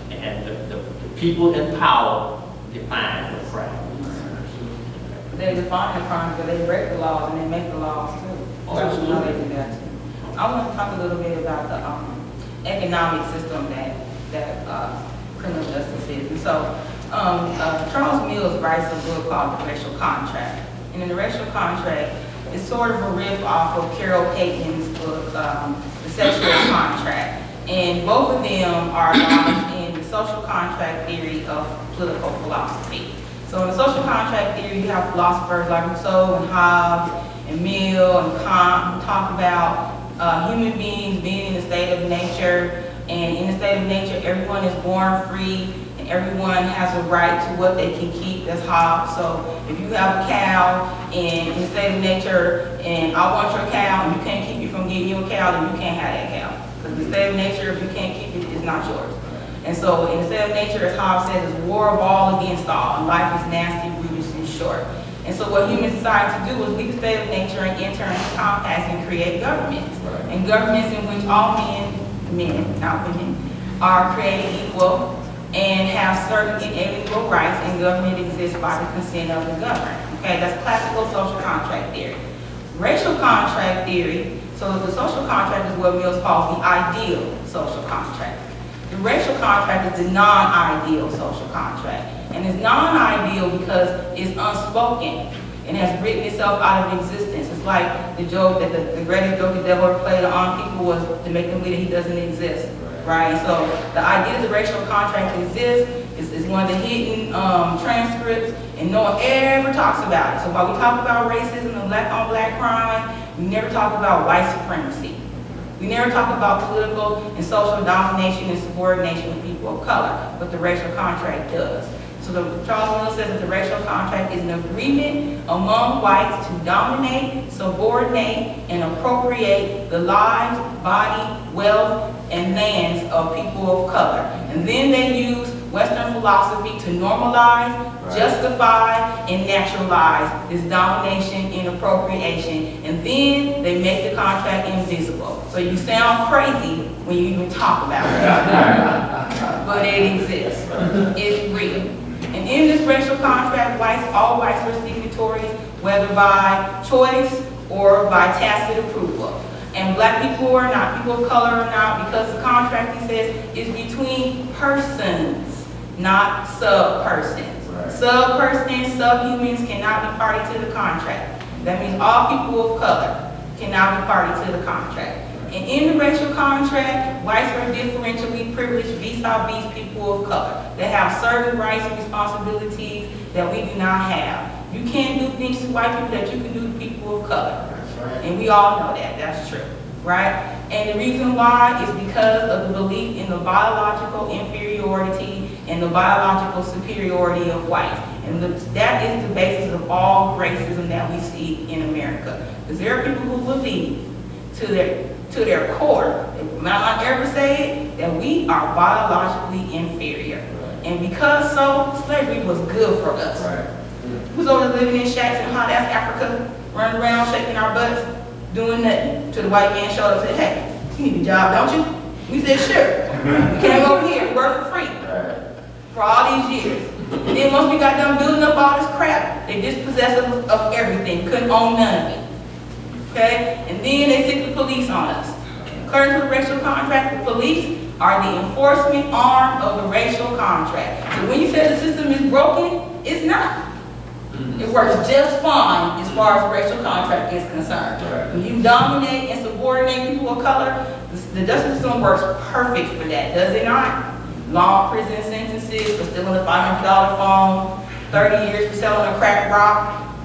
And the people in power define what crime is. They define the crimes, but they break the laws and they make the laws too. Absolutely. So, they do that too. I want to talk a little bit about the economic system that criminal justice is. And so, Charles Mills writes a book called The Racial Contract. And in The Racial Contract, it's sort of a riff off of Carol Payton's book, The Sexual Contract. And both of them are lodged in the social contract theory of political philosophy. So in the social contract theory, you have philosophers like Rousseau and Hobbes and Mill and Kant who talk about human beings being in a state of nature. And in the state of nature, everyone is born free and everyone has a right to what they can keep. That's Hobbes. So if you have a cow and in the state of nature and I want your cow and you can't keep me from getting your cow, then you can't have that cow. Because in the state of nature, if you can't keep it, it's not yours. And so in the state of nature, as Hobbes says, it's war of all against all. And life is nasty, brutish, and short. And so what humans decided to do was leave the state of nature and enter into compacts and create governments. And governments in which all men, not women, are created equal and have certain inalienable rights, and government exists by the consent of the governed. Okay, that's classical social contract theory. Racial contract theory, so the social contract is what Mills calls the ideal social contract. The racial contract is the non-ideal social contract. And it's non-ideal because it's unspoken and has written itself out of existence. It's like the joke that the greatest joke the devil ever played on people was to make them believe that he doesn't exist, right? So the idea that the racial contract exists is one of the hidden transcripts, and no one ever talks about it. So while we talk about racism and black-on-black crime, we never talk about white supremacy. We never talk about political and social domination and subordination of people of color, but the racial contract does. So Charles Mills says that the racial contract is an agreement among whites to dominate, subordinate, and appropriate the lives, body, wealth, and lands of people of color. And then they use Western philosophy to normalize, justify, and naturalize this domination and appropriation. And then they make the contract invisible. So you sound crazy when you even talk about it. But it exists. It's real. And in this racial contract, all whites are signatories, whether by choice or by tacit approval. And black people are not, people of color are not, because the contract, he says, is between persons, not sub-persons. Sub-persons, subhumans cannot be party to the contract. That means all people of color cannot be party to the contract. And in the racial contract, whites are differentially privileged vis-a-vis people of color. They have certain rights and responsibilities that we do not have. You can't do things to white people that you can do to people of color. And we all know that, that's true, right? And the reason why is because of the belief in the biological inferiority and the biological superiority of whites. And that is the basis of all racism that we see in America. Because there are people who believe to their core, they might not ever say it, that we are biologically inferior. And because so, slavery was good for us. Who's over living in shacks in hot ass Africa, running around shaking our butts, doing nothing, till the white man showed up and said, hey, you need a job, don't you? We said, sure. We came over here, we worked for free for all these years. And then once we got done building up all this crap, they dispossessed us of everything, couldn't own none of it. Okay? And then they stick the police on us. According to the racial contract, the police are the enforcement arm of the racial contract. So when you say the system is broken, it's not. It works just fine as far as the racial contract is concerned. When you dominate and subordinate people of color, the justice system works perfect for that, does it not? Long prison sentences for stealing a $500 phone, 30 years for selling a crack rock,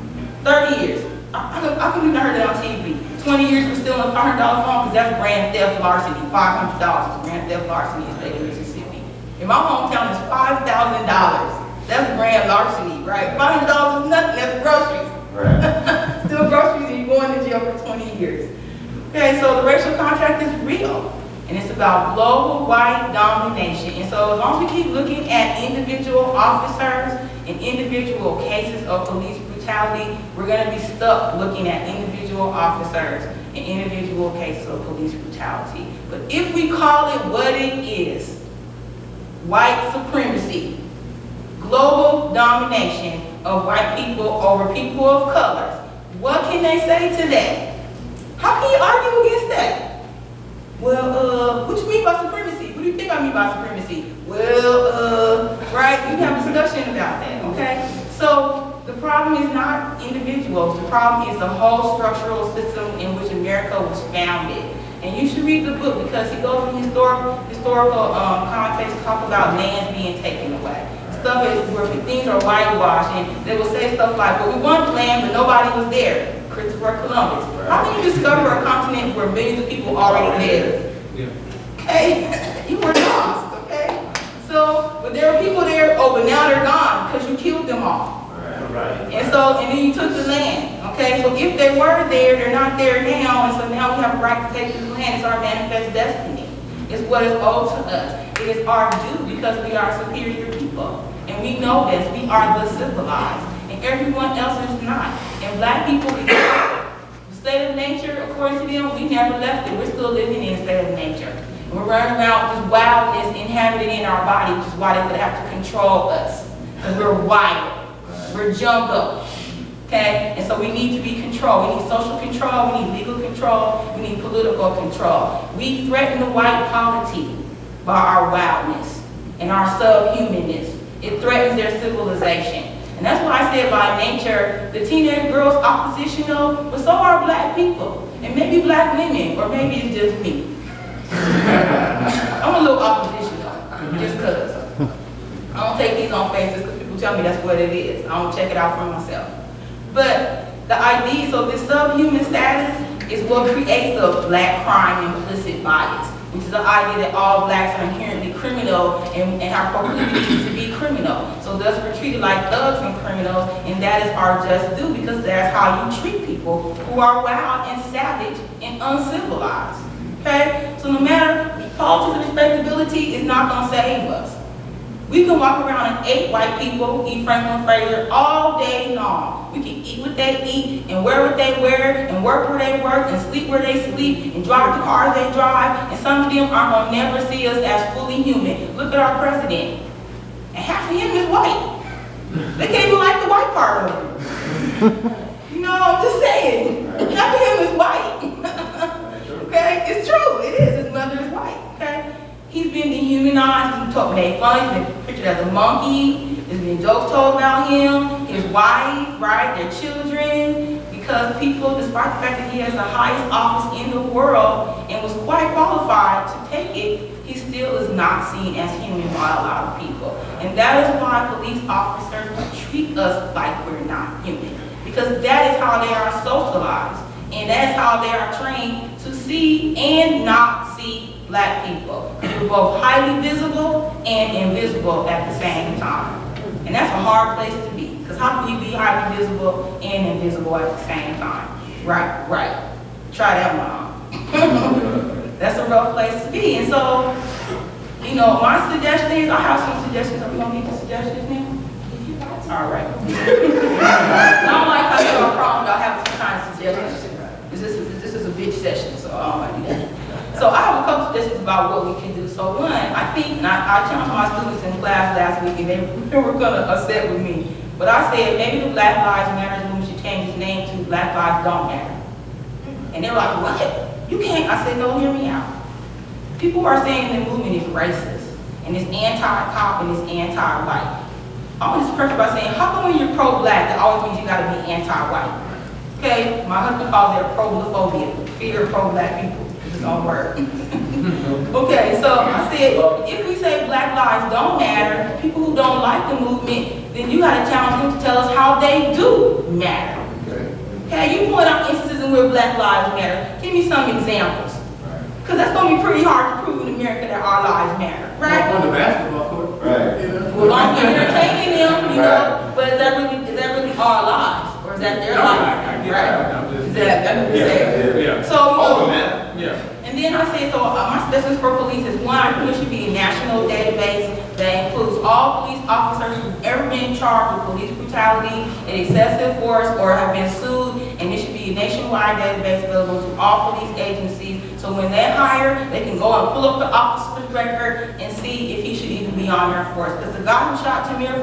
30 years. I couldn't even heard that on TV. 20 years for stealing a $500 phone, because that's grand theft larceny. $500 is grand theft larceny in the state of Mississippi. In my hometown, it's $5,000 That's grand larceny, right? $500 is nothing, that's groceries. Right. Still groceries and you're going to jail for 20 years. Okay, so the racial contract is real. And it's about global white domination. And so as long as we keep looking at individual officers and individual cases of police brutality, we're going to be stuck looking at individual officers and individual cases of police brutality. But if we call it what it is, white supremacy, global domination of white people over people of colors, what can they say to that? How can you argue against that? Well, what you mean by supremacy? What do you think I mean by supremacy? Well, right, you have a discussion about that, okay? So the problem is not individuals, the problem is the whole structural system in which America was founded. And you should read the book because he goes in historical context, talk about lands being taken away. Stuff is where things are whitewashed, and they will say stuff like, well, we want the land, but nobody was there. Christopher Columbus. How can you discover a continent where millions of people already live? Yeah. Okay, you were lost, okay? So, but there are people there, oh, but now they're gone because you killed them all. Right. And so, and then you took the land, okay? So if they were there, they're not there now, and so now we have a right to take this land. It's our manifest destiny. It's what is owed to us. It is our due because we are superior people. And we know this, we are the civilized. And everyone else is not. And black people, the state of nature, according to them, we never left it. We're still living in a state of nature. And we're running around with this wildness inhabited in our body, which is why they would have to control us. Because we're wild. We're jungle. Okay? And so we need to be controlled. We need social control, we need legal control, we need political control. We threaten the white polity by our wildness and our subhumanness. It threatens their civilization. And that's why I said by nature, the teenage girls oppositional, but so are black people. And maybe black women, or maybe it's just me. I'm a little oppositional, just because. I don't take these on faces because people tell me that's what it is. I don't check it out for myself. But the idea, so this subhuman status is what creates the black crime implicit bias, which is the idea that all blacks are inherently criminal and our proclivity to be criminal. So thus we're treated like thugs and criminals, and that is our just due because that's how you treat people who are wild and savage and uncivilized. Okay? So no matter, politics and respectability is not going to save us. We can walk around and eat white people, eat Franklin Fraser all day long. We can eat what they eat and wear what they wear and work where they work and sleep where they sleep and drive the cars they drive. And some of them are going to never see us as fully human. Look at our president. And half of him is white. They can't even like the white part of him. You know, I'm just saying. Half of him is white. Okay? It's true. It is. His mother is white. Okay? He's been dehumanized, he's been made fun, he's been pictured as a monkey, there's been jokes told about him, his wife, right, their children, because people, despite the fact that he has the highest office in the world and was quite qualified to take it, he still is not seen as human by a lot of people. And that is why police officers treat us like we're not human, because that is how they are socialized, and that's how they are trained to see and not see black people. We're both highly visible and invisible at the same time. And that's a hard place to be, because how can you be highly visible and invisible at the same time? Right. Try that one on. That's a rough place to be. And so, you know, my suggestion is, I have some suggestions. Are we going to get the suggestions now? All right. I don't like how you have a problem about having some kind of suggestions. This is a big session, so I don't want to do that. So I have a couple suggestions about what we can do. So one, I think, and I challenged my students in class last week, and they were going to upset with me. But I said, maybe the Black Lives Matter movement should change its name to Black Lives Don't Matter. And they were like, what? You can't. I said, no, hear me out. People are saying the movement is racist, and it's anti-cop, and it's anti-white. I want to preface by saying, how come when you're pro-black, that always means you got to be anti-white? Okay, my husband calls it proglophobia, fear of pro-black people. It's his own word. Okay, so I said, if we say Black lives don't matter, people who don't like the movement, then you got to challenge them to tell us how they do matter. Okay, you point out instances in where Black lives matter. Give me some examples. Because that's going to be pretty hard to prove in America that our lives matter, right? On the basketball court. Right. Well, I'm entertaining him, you know, but is that really our lives? Or is that their lives? I get that. I'm just- Is that what you're saying? Yeah. So, you know, Yeah. and then I say, so my suggestions for police is one, I think there should be a national database that includes all police officers who've ever been charged with police brutality and excessive force or have been sued, and there should be a nationwide database available to all police agencies. So when they hire, they can go and pull up the officer's record and see if he should even be on their force. Because the guy who shot Tamir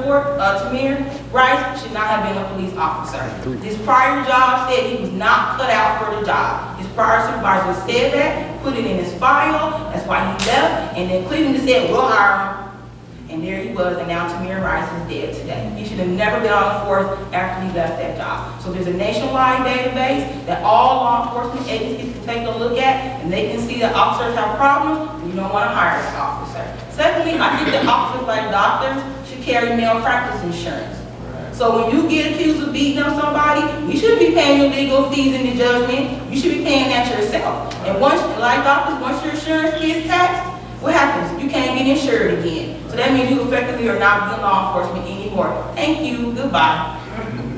Rice should not have been a police officer. His prior job said he was not cut out for the job. His prior supervisor said that, put it in his file, that's why he left, and then Cleveland said, we'll hire him. And there he was, and now Tamir Rice is dead today. He should have never been on the force after he left that job. So there's a nationwide database that all law enforcement agencies can take a look at, and they can see that officers have problems, and you don't want to hire that officer. Secondly, I think that officers like doctors should carry malpractice insurance. So when you get accused of beating up somebody, you shouldn't be paying your legal fees in the judgment. You should be paying that yourself. And once, like doctors, once your insurance gets taxed, what happens? You can't get insured again. So that means you effectively are not being law enforcement anymore. Thank you, goodbye.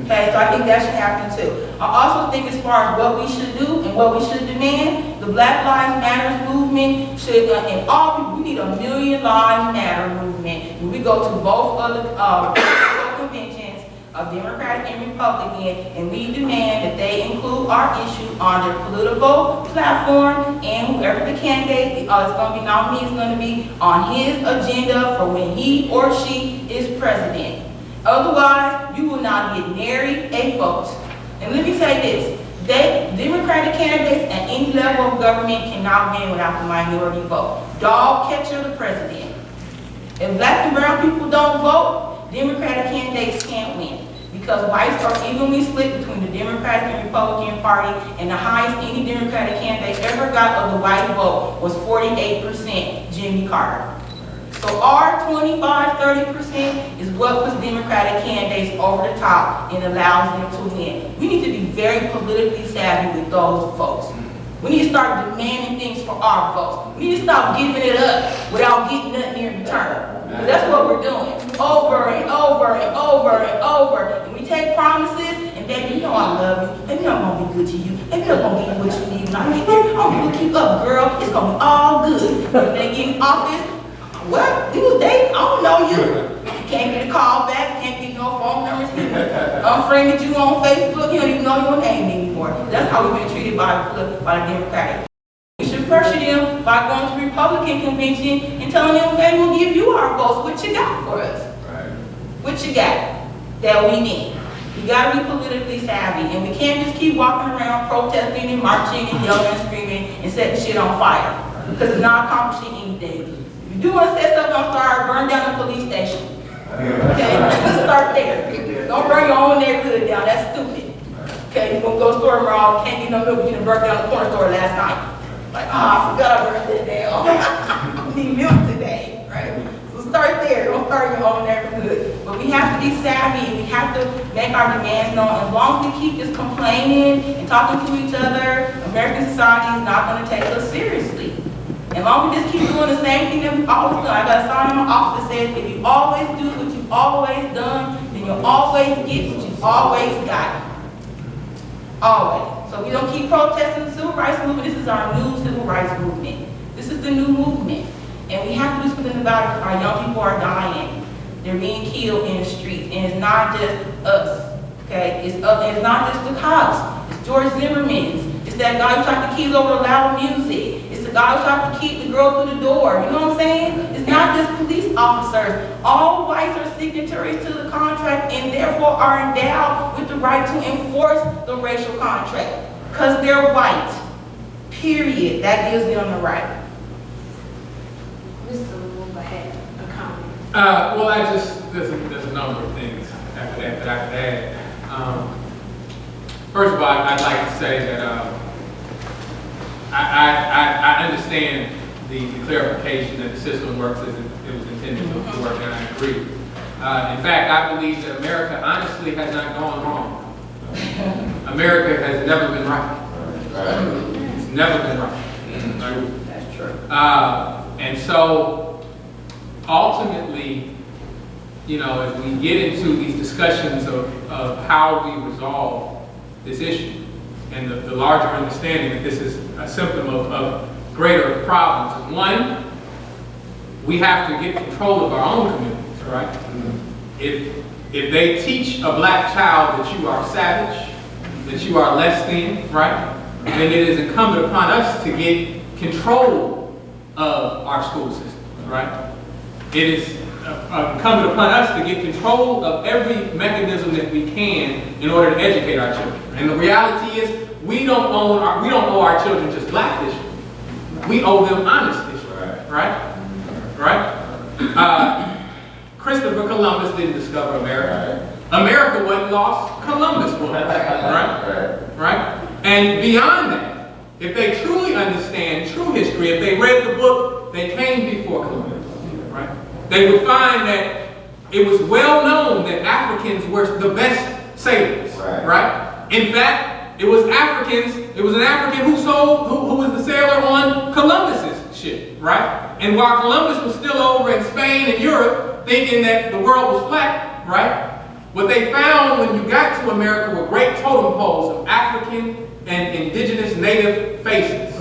Okay, so I think that should happen too. I also think as far as what we should do and what we should demand, the Black Lives Matter movement should, and all people, we need a Million Lives Matter movement. When we go to both of the conventions, of Democratic and Republican, and we demand that they include our issue on their political platform, and whoever the candidate is going to be nominated is going to be on his agenda for when he or she is president. Otherwise, you will not get nary a vote. And let me say this, Democratic candidates at any level of government cannot win without the minority vote. Dog catcher the president. If black and brown people don't vote, Democratic candidates can't win, because whites are evenly split between the Democratic and Republican Party, and the highest any Democratic candidate ever got of the white vote was 48%, Jimmy Carter. So our 25–30% is what puts Democratic candidates over the top and allows them to win. We need to be very politically savvy with those votes. We need to start demanding things for our votes. We need to stop giving it up without getting nothing in return. Because that's what we're doing, over and over and over and over. And we take promises, and baby, you know I love you. Baby, I'm gonna be good to you. Baby, I'm gonna give you what you need. When I get there, I'm gonna hook you up, girl. It's gonna be all good. When they get in office, what? You was dating? I don't know you. You can't get a call back, can't get no phone numbers. Unfriended you on Facebook, you don't even know your name anymore. That's how we've been treated by the Democratic. We should pressure them by going to Republican convention and telling them, okay, we'll give you our votes. What you got for us? Right. What you got that we need? We gotta be politically savvy, and we can't just keep walking around protesting and marching and yelling and screaming and setting shit on fire, because it's not accomplishing anything. If you do want to set something on fire, burn down the police station. Okay, let's start there. Don't burn your own neighborhood down, that's stupid. Okay, you gonna go store wrong, can't get no milk, you done burnt down the corner store last night. Like, I forgot I burned that down. I need milk today, right? So start there, don't start in your own neighborhood. But we have to be savvy, and we have to make our demands known. As long as we keep just complaining and talking to each other, American society is not gonna take us seriously. As long as we just keep doing the same thing that we've always done. I got a sign in my office that says, if you always do what you've always done, then you'll always get what you've always got. Always. So we don't keep protesting the civil rights movement. This is our new civil rights movement. This is the new movement. And we have to do something about it. Our young people are dying. They're being killed in the streets. And it's not just us. Okay? It's not just the cops. It's George Zimmerman's. It's that guy who shot the kids over the loud music. It's the guy who tried to keep the girl through the door. You know what I'm saying? It's not just police officers. All whites are signatories to the contract, and therefore are endowed with the right to enforce the racial contract. Because they're white. Period. That gives them the right. Mr. Lumumba had a comment. Well, there's a number of things after that I could add. First of all, I'd like to say that I understand the clarification that the system works as it was intended to work, and I agree. In fact, I believe that America honestly has not gone wrong. America has never been right. It's never been right. That's true. And so, ultimately, you know, as we get into these discussions of how we resolve this issue, and the larger understanding that this is a symptom of greater problems. And one, we have to get control of our own communities, right? If they teach a black child that you are savage, that you are less than, right, then it is incumbent upon us to get control of our school system, right? It is incumbent upon us to get control of every mechanism that we can in order to educate our children. And the reality is, we don't owe our children just black history. We owe them honest history, right? Christopher Columbus didn't discover America. America wasn't lost, Columbus was, right? And beyond that, if they truly understand true history, if they read the book, they came before Columbus, right? They would find that it was well known that Africans were the best sailors, right? In fact, it was an African who was the sailor on Columbus's ship, right? And while Columbus was still over in Spain and Europe, thinking that the world was flat, right? What they found when you got to America were great totem poles of African and indigenous native faces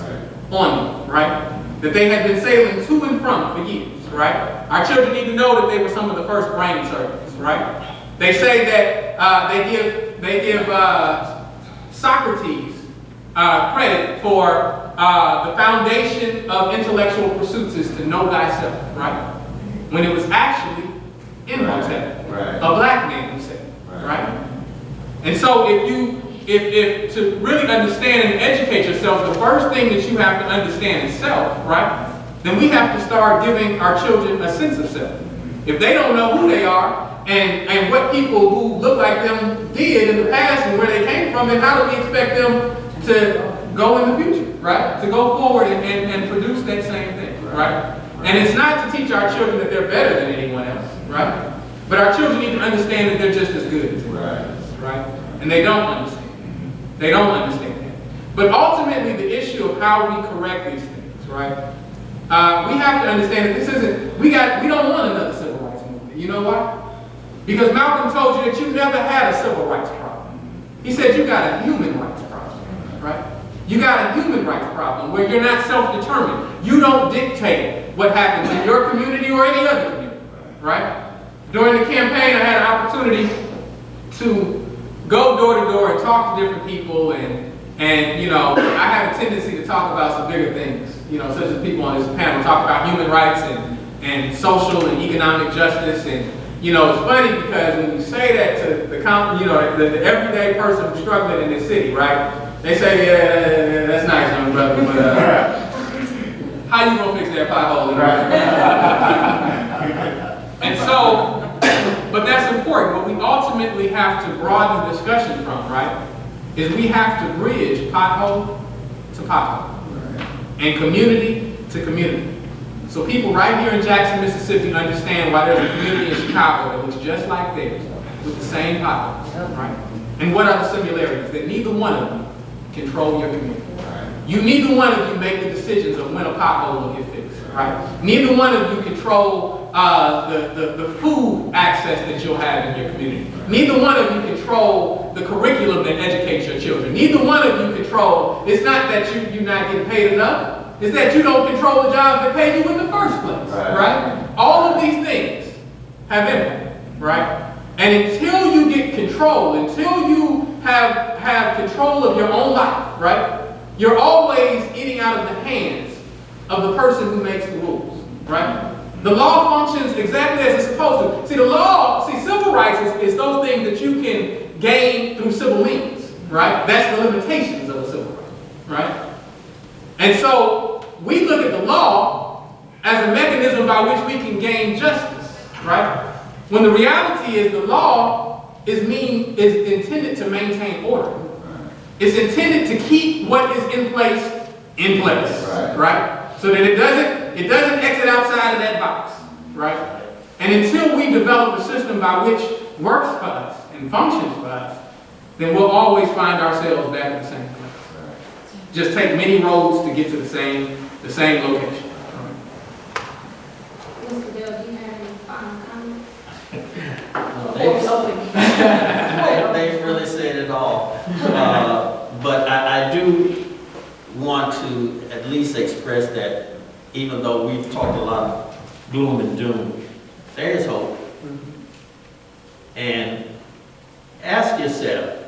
on them, right? That they had been sailing to and from for years, right? Our children need to know that they were some of the first brain surgeons, right? They say that they give Socrates credit for the foundation of intellectual pursuits is to know thyself, right? When it was actually Imhotep, a black man who said, right? And so if to really understand and educate yourself, the first thing that you have to understand is self, right? Then we have to start giving our children a sense of self. If they don't know who they are and what people who look like them did in the past and where they came from, then how do we expect them to go in the future, right? To go forward and produce that same thing, right? And it's not to teach our children that they're better than anyone else, right? But our children need to understand that they're just as good as anyone else, right? And they don't understand. They don't understand that. But ultimately, the issue of how we correct these things, right? We have to understand that this isn't, we don't want another civil rights movement. You know why? Because Malcolm told you that you never had a civil rights problem. He said you got a human rights problem, right? You got a human rights problem where you're not self-determined. You don't dictate what happens in your community or any other community, right? During the campaign, I had an opportunity to go door to door and talk to different people, and you know, I have a tendency to talk about some bigger things, you know, such as people on this panel talk about human rights and social and economic justice. And you know, it's funny because when you say that to the everyday person who's struggling in this city, right? They say, yeah, that's nice, young brother, but how you gonna fix that pothole in the road? And so, but that's important. What we ultimately have to broaden the discussion from, right, is we have to bridge pothole to pothole and community to community. So people right here in Jackson, Mississippi understand why there's a community in Chicago that looks just like theirs with the same potholes, right? And what are the similarities? That neither one of them control your community. Neither one of you make the decisions of when a pothole will get fixed, right? Neither one of you control the food access that you'll have in your community. Neither one of you control the curriculum that educates your children. Neither one of you control, it's not that you're not getting paid enough, it's that you don't control the jobs that pay you in the first place, right? All of these things have impact, right? And until you get control, until you have control of your own life, right? You're always eating out of the hands of the person who makes the rules, right? The law functions exactly as it's supposed to. See, civil rights is those things that you can gain through civil means, right? That's the limitations of a civil right, right? And so we look at the law as a mechanism by which we can gain justice, right? When the reality is the law is intended to maintain order. It's intended to keep what is in place, right? So that it doesn't exit outside of that box, right? And until we develop a system by which works for us and functions for us, then we'll always find ourselves back in the same place. Just take many roads to get to the same location. Mr. Bill, do you have any final comments? police express that even though we've talked a lot of gloom and doom, there is hope. And ask yourself,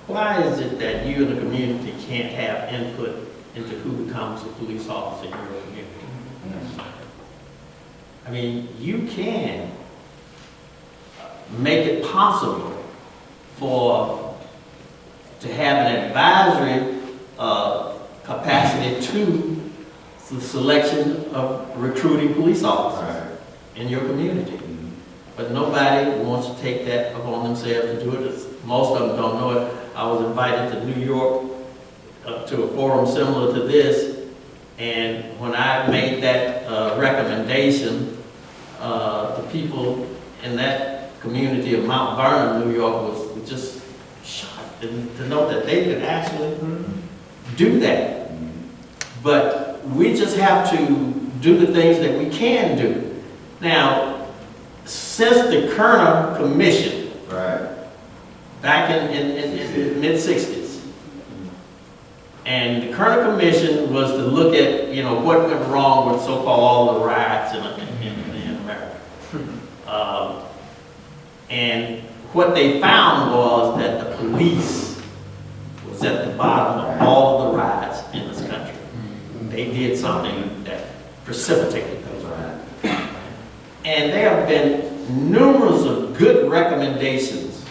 why is it that you in the community can't have input into who becomes a police officer in your community? I mean, you can make it possible to have an advisory capacity to the selection of recruiting police officers in your community. But nobody wants to take that upon themselves to do it. Most of them don't know it. I was invited to New York to a forum similar to this, and when I made that recommendation, the people in that community of Mount Vernon, New York, was just shocked to know that they could actually do that. But we just have to do the things that we can do. Now, since the Kerner Commission, back in the mid-60s, and the Kerner Commission was to look at, you know, what went wrong with so-called all the riots in America. And what they found was that the police was at the bottom of all of the riots in this country. They did something that precipitated those riots. And there have been numerous of good recommendations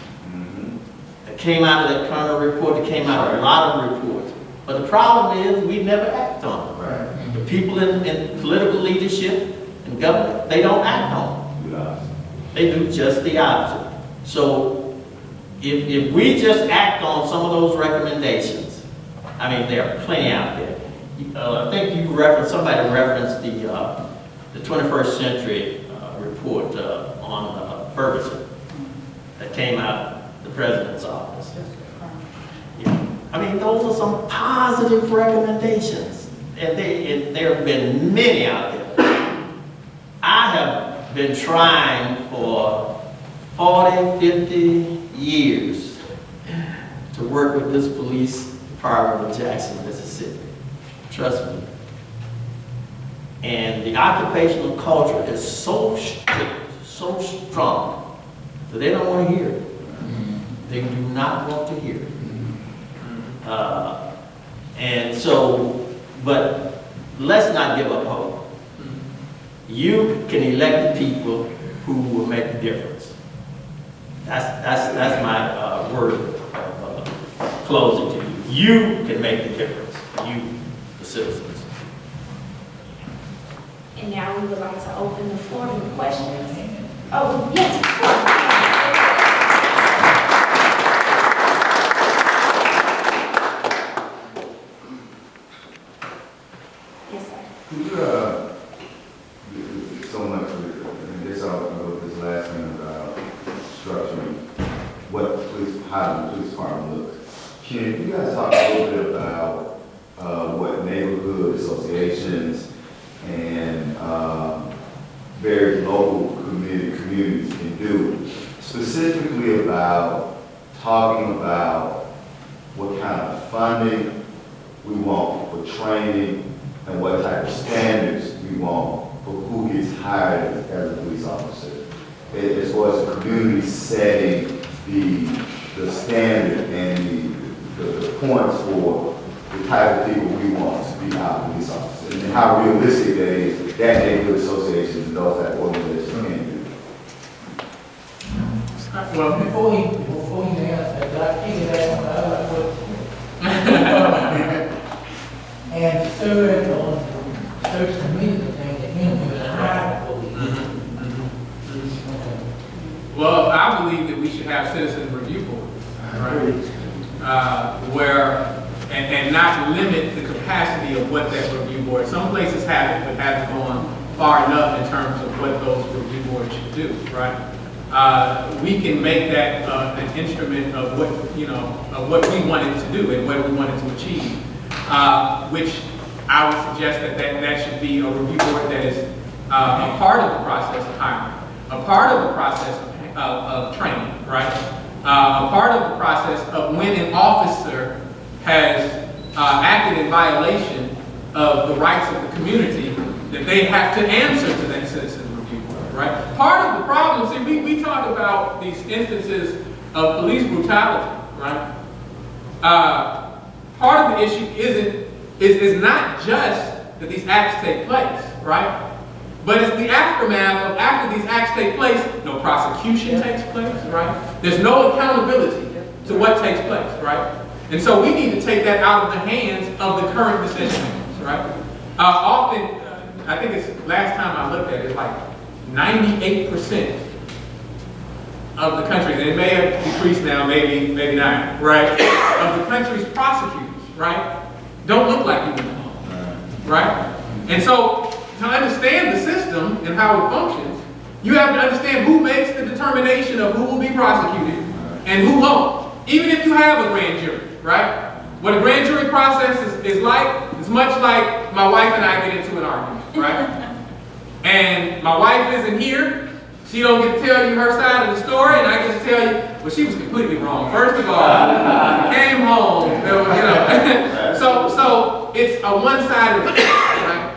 that came out of that Kerner report, that came out of a lot of reports. But the problem is we never act on them. The people in political leadership and government, they don't act on them. They do just the opposite. So if we just act on some of those recommendations, I mean, there are plenty out there. I think somebody referenced the 21st century report on Ferguson that came out of the president's office. Yeah. I mean, those are some positive recommendations, and there have been many out there. I have been trying for 40, 50 years to work with this police department of Jackson, Mississippi. Trust me. And the occupational culture is so strict, so strong, that they don't want to hear it. They do not want to hear it. And so, but let's not give up hope. You can elect the people who will make a difference. That's my word of closing to you. You can make the difference. You, the citizens. And now we would like to open the floor to questions. Oh, yes, of course. Yes, sir. Could you, so much, this last thing about structuring, how the police department looks. Can you guys talk a little bit about what neighborhood associations and various local communities can do, specifically about talking about what kind of funding we want for training and what type of standards we want for who gets hired as a police officer, as far as the community setting the standard and the points for the type of people we want to be our police officers, and how realistic that is that neighborhood associations and those type of organizations can do. Well, before you answer, I think that's what I would and third on social media thing, that him was high police. Well, I believe that we should have citizen review boards, right? And not limit the capacity of what that review board. Some places have it, but haven't gone far enough in terms of what those review boards should do, right? We can make that an instrument of what we wanted to do and what we wanted to achieve, which I would suggest that should be a review board that is a part of the process of hiring, a part of the process of training, right? A part of the process of when an officer has acted in violation of the rights of the community, that they have to answer to that citizen review board, right? Part of the problem, see, we talk about these instances of police brutality, right? Part of the issue is not just that these acts take place, right? But it's the aftermath of after these acts take place, no prosecution takes place, right? There's no accountability to what takes place, right? And so we need to take that out of the hands of the current decision makers, right? Often, I think it's last time I looked at it, like 98% of the country, and it may have decreased now, maybe not, right? Of the country's prosecutors, right, don't look like human beings, right? And so, to understand the system and how it functions, you have to understand who makes the determination of who will be prosecuted and who won't. Even if you have a grand jury, right? What a grand jury process is like, it's much like my wife and I get into an argument, right? And my wife isn't here. She don't get to tell you her side of the story, and I get to tell you, well, she was completely wrong. First of all, came home, so it's a one-sided thing, right?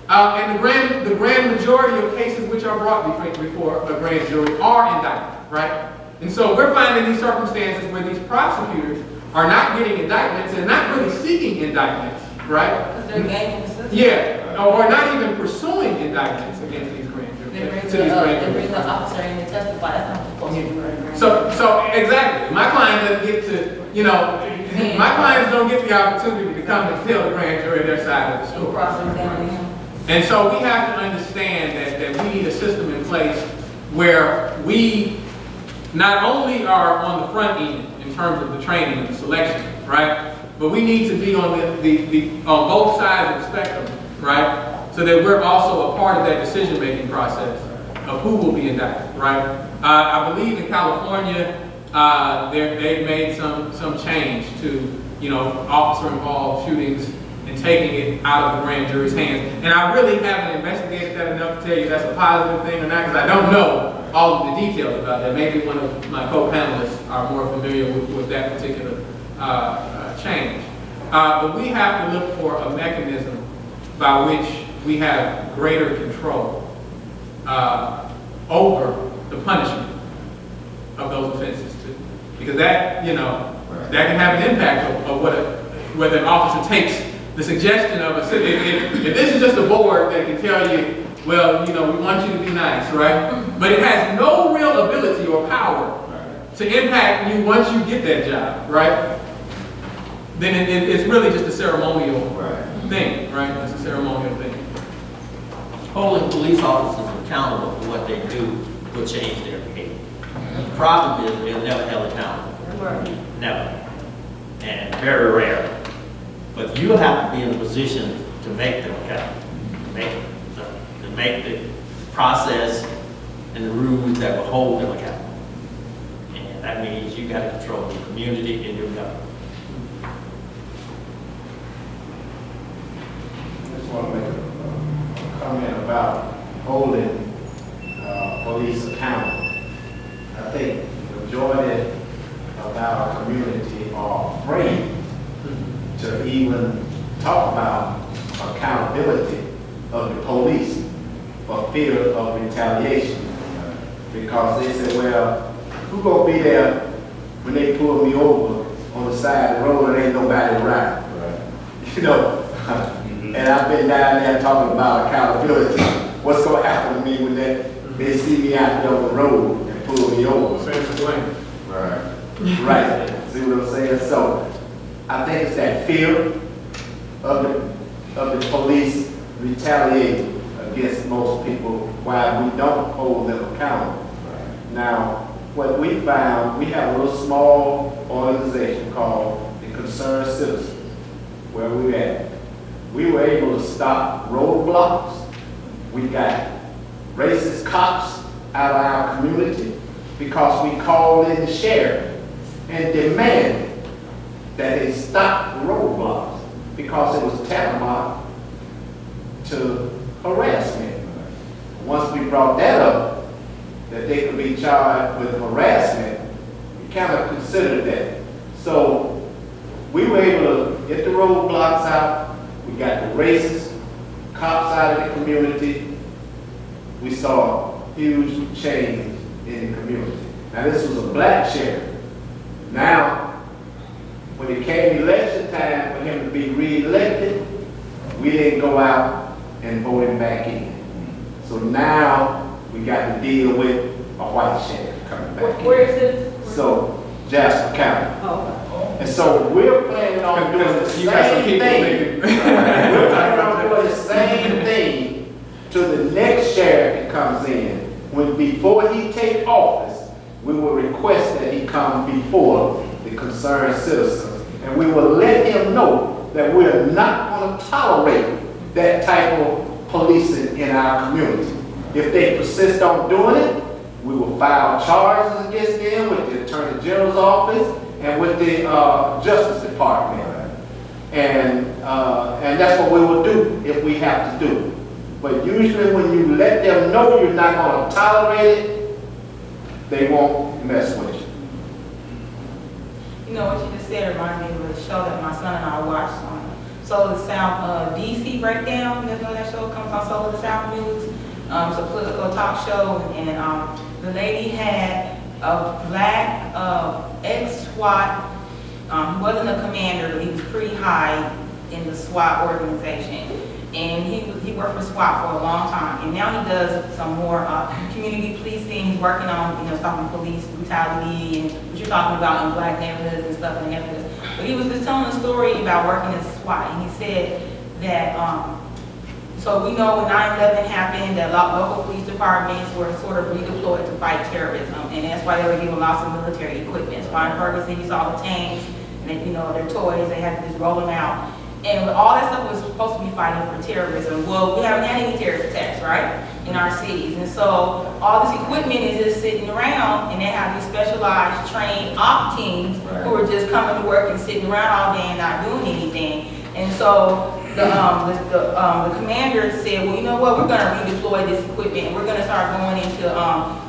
And the grand majority of cases which are brought before a grand jury are indicted, right? And so we're finding these circumstances where these prosecutors are not getting indictments and not really seeking indictments, right? Because they're gaming the system. Yeah, or not even pursuing indictments against these grand They juries. bring the officer in to testify. That's not supposed to be right. So exactly, my client doesn't get to, my clients don't get the opportunity to come and tell the grand jury their side of the story. Cross-examining him. And so we have to understand that we need a system in place where we not only are on the front end in terms of the training and the selection, right? But we need to be on on both sides of the spectrum, right? So that we're also a part of that decision-making process of who will be indicted, right? I believe in California, they've made some change to, officer-involved shootings and taking it out of the grand jury's hands. And I really haven't investigated that enough to tell you that's a positive thing or not, because I don't know all of the details about that. Maybe one of my co-panelists are more familiar with that particular change. But we have to look for a mechanism by which we have greater control over the punishment of those offenses too. Because that, that can have an impact of whether an officer takes the suggestion of a city. If this is just a board that can tell you, well, we want you to be nice, right? But it has no real ability or power to impact you once you get that job, right? Then it's really just a ceremonial thing, right? It's a ceremonial thing. Holding police officers accountable for what they do will change their behavior. The problem is they're never held accountable. Never. And very rare. But you have to be in a position to make them accountable. To make the process and the rules that will hold them accountable. And that means you got to control your community and your government. I just want to make a comment about holding police accountable. I think the majority of our community are afraid to even talk about accountability of the police for fear of retaliation. Because they say, well, who gonna be there when they pull me over on the side of the road and ain't nobody around? And I've been down there talking about accountability. What's gonna happen to me when they see me out there on the road and pull me over? Right. See what I'm saying? So I think it's that fear of the police retaliating against most people while we don't hold them accountable. Now, what we found, we have a little small organization called the Concerned Citizens, where we're at. We were able to stop roadblocks. We got racist cops out of our community because we called in the sheriff and demanded that they stop the roadblocks because it was tantamount to harassment. Once we brought that up, that they could be charged with harassment, we kind of considered that. So we were able to get the roadblocks out, We got the racist cops out of the community. We saw huge change in the community. Now this was a black sheriff. Now, when it came election time for him to be re-elected, we didn't go out and vote him back in. So now we got to deal with a white sheriff coming back in. Where is this? So, Jasper County. Oh, And so we're planning on doing the You got some same people thing. thinking. We're planning on doing the same thing to the next sheriff that comes in. When before he take office, we will request that he come before the concerned citizens. And we will let him know that we're not going to tolerate that type of policing in our community. If they persist on doing it, we will file charges against them with the Attorney General's office and with the Justice Department. And that's what we will do if we have to do it. But usually when you let them know you're not going to tolerate it, they won't mess with you. You know, what you just said reminded me of a show that my son and I watched on Soul of the South, DC Breakdown. You know that show comes on Soul of the South News. It's a political talk show, and the lady had a black ex-SWAT. He wasn't a commander, but he was pretty high in the SWAT organization. And he worked for SWAT for a long time. And now he does some more community policing. He's working on, stopping police brutality and what you're talking about in black neighborhoods and stuff in the neighborhoods. But he was just telling a story about working as SWAT. And he said that, so we know when 9/11 happened that local police departments were sort of redeployed to fight terrorism. And that's why they were given lots of military equipment. So in Ferguson, you saw the tanks and their toys, they had to just roll them out. And all that stuff was supposed to be fighting for terrorism. Well, we haven't had any terrorist attacks, right, in our cities. And so all this equipment is just sitting around, and they have these specialized trained op teams who are just coming to work and sitting around all day and not doing anything. And so the commander said, well, you know what, we're going to redeploy this equipment, and we're going to start going into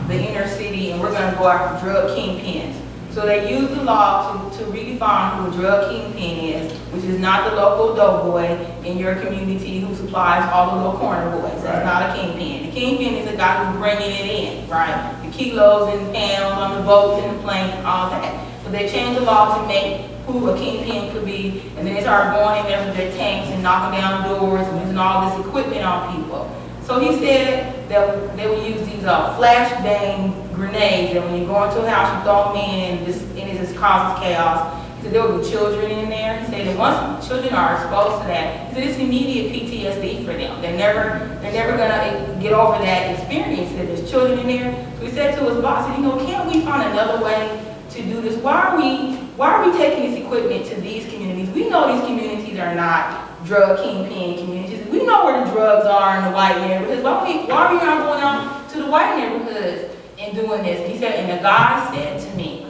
the inner city, and we're going to go after drug kingpins. So they use the law to redefine who a drug kingpin is, which is not the local doughboy in your community who supplies all the little corner boys. That's not a kingpin. The kingpin is a guy who's bringing it in, right? The kilos and pounds on the boats and the planes and all that. So they changed the law to make who a kingpin could be, and then they started going in there with their tanks and knocking down doors and using all this equipment on people. So he said that they would use these flashbang grenades, and when you go into a house, you throw them in, and it just causes chaos. He said there would be children in there. He said that once children are exposed to that, he said it's immediate PTSD for them. They're never gonna get over that experience. That there's children in there. So he said to his boss, can't we find another way to do this? Why are we taking this equipment to these communities? We know these communities are not drug kingpin communities. We know where the drugs are in the white neighborhoods. Why are we not going out to the white neighborhoods and doing this? And he said, and the guy said to me,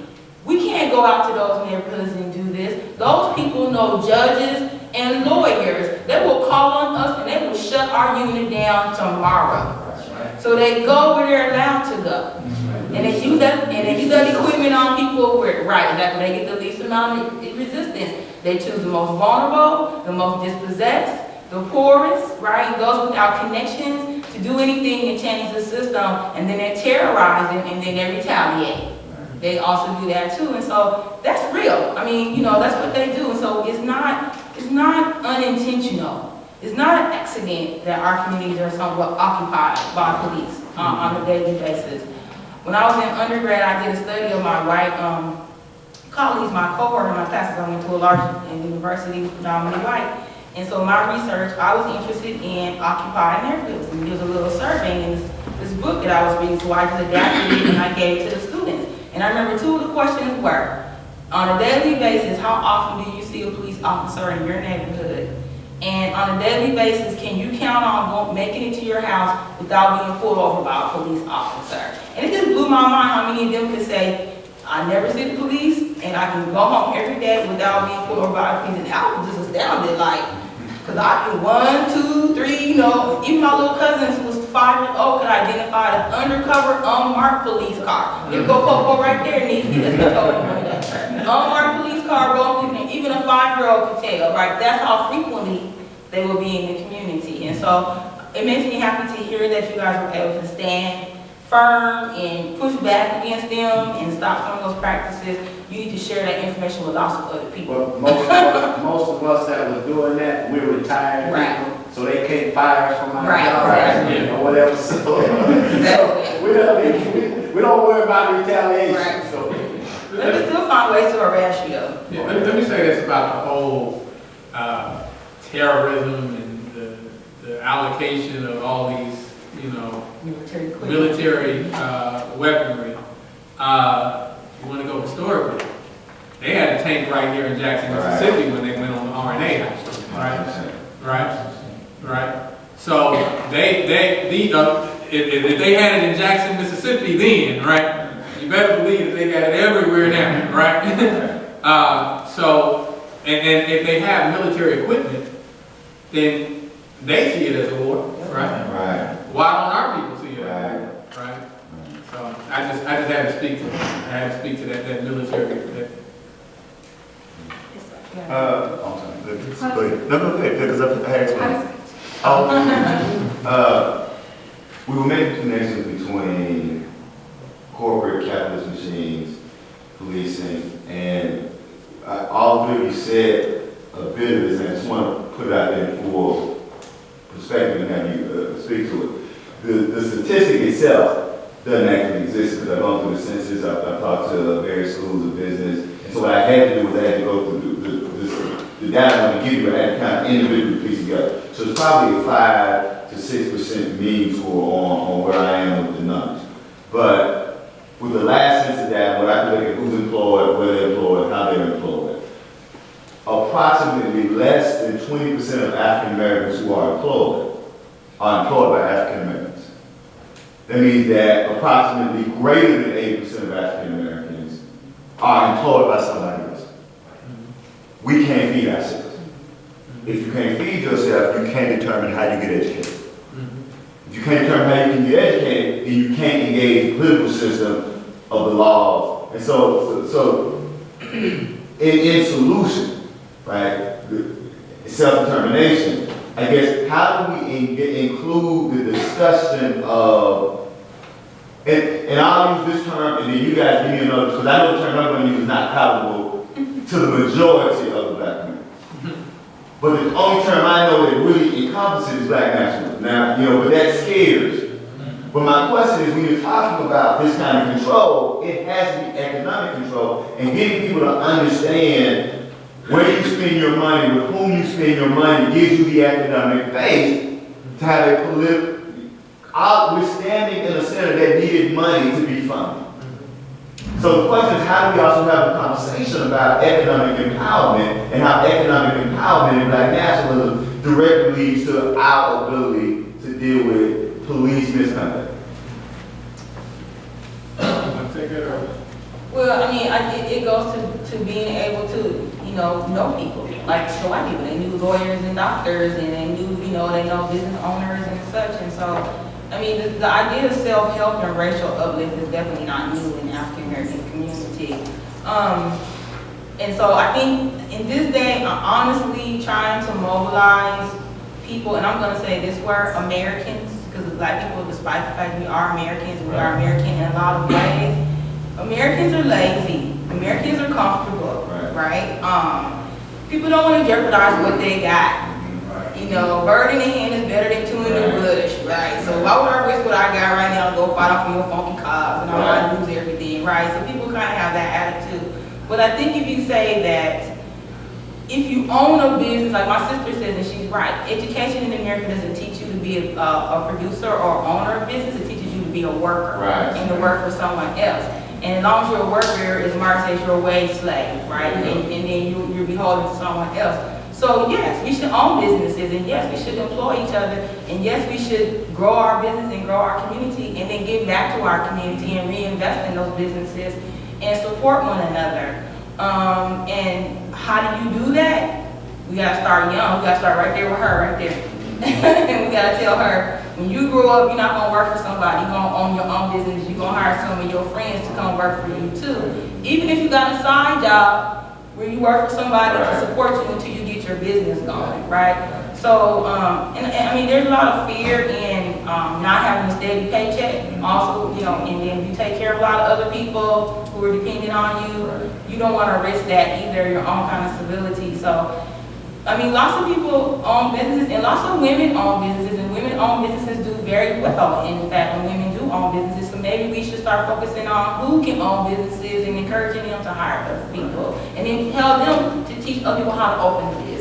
we can't go out to those neighborhoods and do this. Those people know judges and lawyers. They will call on us and they will shut our unit down tomorrow. So they go where they're allowed to go. And they use that equipment on people where, that's when they get the least amount of resistance. They choose the most vulnerable, the most dispossessed, the poorest, right? Those without connections to do anything to change the system, and then they terrorize them and then they retaliate. They also do that too, and so that's real. That's what they do, and so it's not unintentional. It's not an accident that our communities are somewhat occupied by police on a daily basis. When I was in undergrad, I did a study of my white colleagues, my cohort in my classes. I went to a large university, predominantly white. And so my research, I was interested in occupied neighborhoods. And there was a little survey in this book that I was reading, so I just adapted it and I gave it to the students. And I remember two of the questions were, on a daily basis, how often do you see a police officer in your neighborhood? And on a daily basis, can you count on making it to your house without being pulled over by a police officer? And it just blew my mind how many of them could say, I never see the police, and I can go home every day without being pulled over by a police. And I was just astounded, because I can 1, 2, 3, even my little cousins who was 5 years old could identify an undercover, unmarked police car. You go Popo right there, and that's told them one day. Unmarked police car rolling, even a 5-year-old could tell, right? That's how frequently they will be in the community. And so it makes me happy to hear that you guys were able to stand firm and push back against them and stop some of those practices. You need to share that information with lots of other people. Well, most of us that was doing that, we're retired Right. people, so they can't fire us from our Right, jobs exactly. or whatever. So we don't worry about retaliation. Right. So But we still find ways to harass you though. Yeah, let me say this about the whole terrorism and the allocation of all these, Military equipment. military weaponry. You want to go historically? They had a tank right here in Jackson, Mississippi when they went on the RNA, right? So if they had it in Jackson, Mississippi then, right? You better believe that they got it everywhere now, right? So if they have military equipment, then they see it as a war, right? Right. Why don't our people see it as a Right. war, right? So I just had to speak to that. I had to speak to that military. I'm sorry. Go ahead. No, go ahead, because I had explained. We were making connections between corporate capitalist machines, policing, and all three of you said a bit of this, and I just want to put it out there for perspective and have you speak to it. The statistic itself doesn't actually exist, because I've gone through the census, I've talked to various schools of business, and so what I had to do was I had to go through the data I'm going to give you, I had to kind of individually piece together. So it's probably a 5 to 6% mean score on where I am with the numbers. But with the last census data, when I can look at who's employed, where they're employed, how they're employed, approximately less than 20% of African Americans who are employed by African Americans. That means that approximately greater than 80% of African Americans are employed by somebody else. We can't feed ourselves. If you can't feed yourself, you can't determine how you get educated. If you can't determine how you can get educated, then you can't engage the political system of the laws. And so in solution, right, self-determination, I guess, how do we include the discussion of, and I'll use this term, and then you guys give me another, because I know the term I'm going to use is not palatable to the majority of the black people. But the only term I know that really encompasses is black nationalism. Now, but that scares. But my question is, when you're talking about this kind of control, it has to be economic control, and getting people to understand where you spend your money, with whom you spend your money, gives you the economic base to have a political, we're standing in a center that needed money to be funded. So the question is, how do we also have a conversation about economic empowerment and how economic empowerment in black nationalism directly leads to our ability to deal with police misconduct? Well, I mean, it goes to being able to, know people, like the white people. They knew lawyers and doctors, and they knew, they know business owners and such. And so, I mean, the idea of self-help and racial uplift is definitely not new in the African American community. And so I think in this day, I'm honestly trying to mobilize people, and I'm going to say this word, Americans, because black people, despite the fact we are Americans, we are American in a lot of ways. Americans are lazy. Americans are comfortable, right? People don't want to jeopardize what they got. Bird in the hand is better than two in the bush, right? So why would I risk what I got right now to go fight off your funky cause and I'm gonna lose everything, right? So people kind of have that attitude. But I think if you say that, if you own a business, like my sister says, and she's right, education in America doesn't teach you to be a producer or owner of business, it teaches you to be a worker and to work for someone else. And as long as you're a worker, as Mark says, you're a wage slave, right? And then you're beholden to someone else. So yes, we should own businesses, and yes, we should employ each other, and yes, we should grow our business and grow our community, and then give back to our community and reinvest in those businesses and support one another. And how do you do that? We gotta start young. We gotta start right there with her, right there. And we gotta tell her, when you grow up, you're not gonna work for somebody. You're gonna own your own business. You're gonna hire some of your friends to come work for you too. Even if you got a side job where you work for somebody to support you until you get your business going, right? So, and I mean, there's a lot of fear in not having a steady paycheck. Also, you know, and then you take care of a lot of other people who are dependent on you. You don't want to risk that either, your own kind of stability. So, I mean, lots of people own businesses, and lots of women own businesses, and women-owned businesses do very well. In fact, when women do own businesses, so maybe we should start focusing on who can own businesses and encouraging them to hire those people, and then tell them to teach other people how to open a business.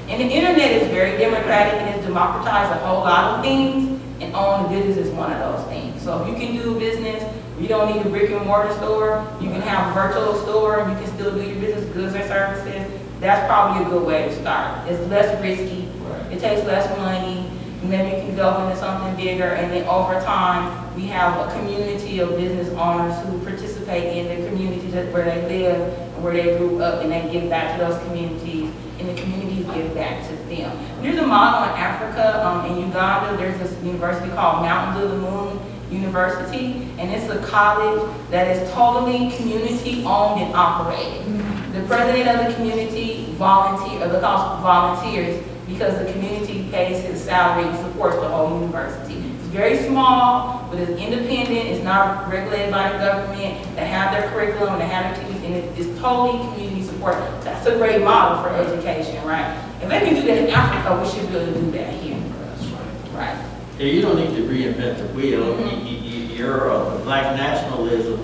And the internet is very democratic and it's democratized a whole lot of things, and owning a business is one of those things. So if you can do a business, you don't need a brick and mortar store, you can have a virtual store, and you can still do your business, goods or services. That's probably a good way to start. It's less risky, it takes less money, and then you can go into something bigger, and then over time, we have a community of business owners who participate in the communities where they live and where they grew up, and they give back to those communities, and the communities give back to them. There's a model in Africa, in Uganda, there's this university called Mountain to the Moon University, and it's a college that is totally community owned and operated. The president of the community volunteers because the community pays his salary and supports the whole university. It's very small, but it's independent, it's not regulated by the government. They have their curriculum, they have their teachers, and it's totally community support. That's a great model for education, right? If they can do that in Africa, we should be able to do that here. Right. Yeah, you don't need to reinvent the wheel. The black nationalism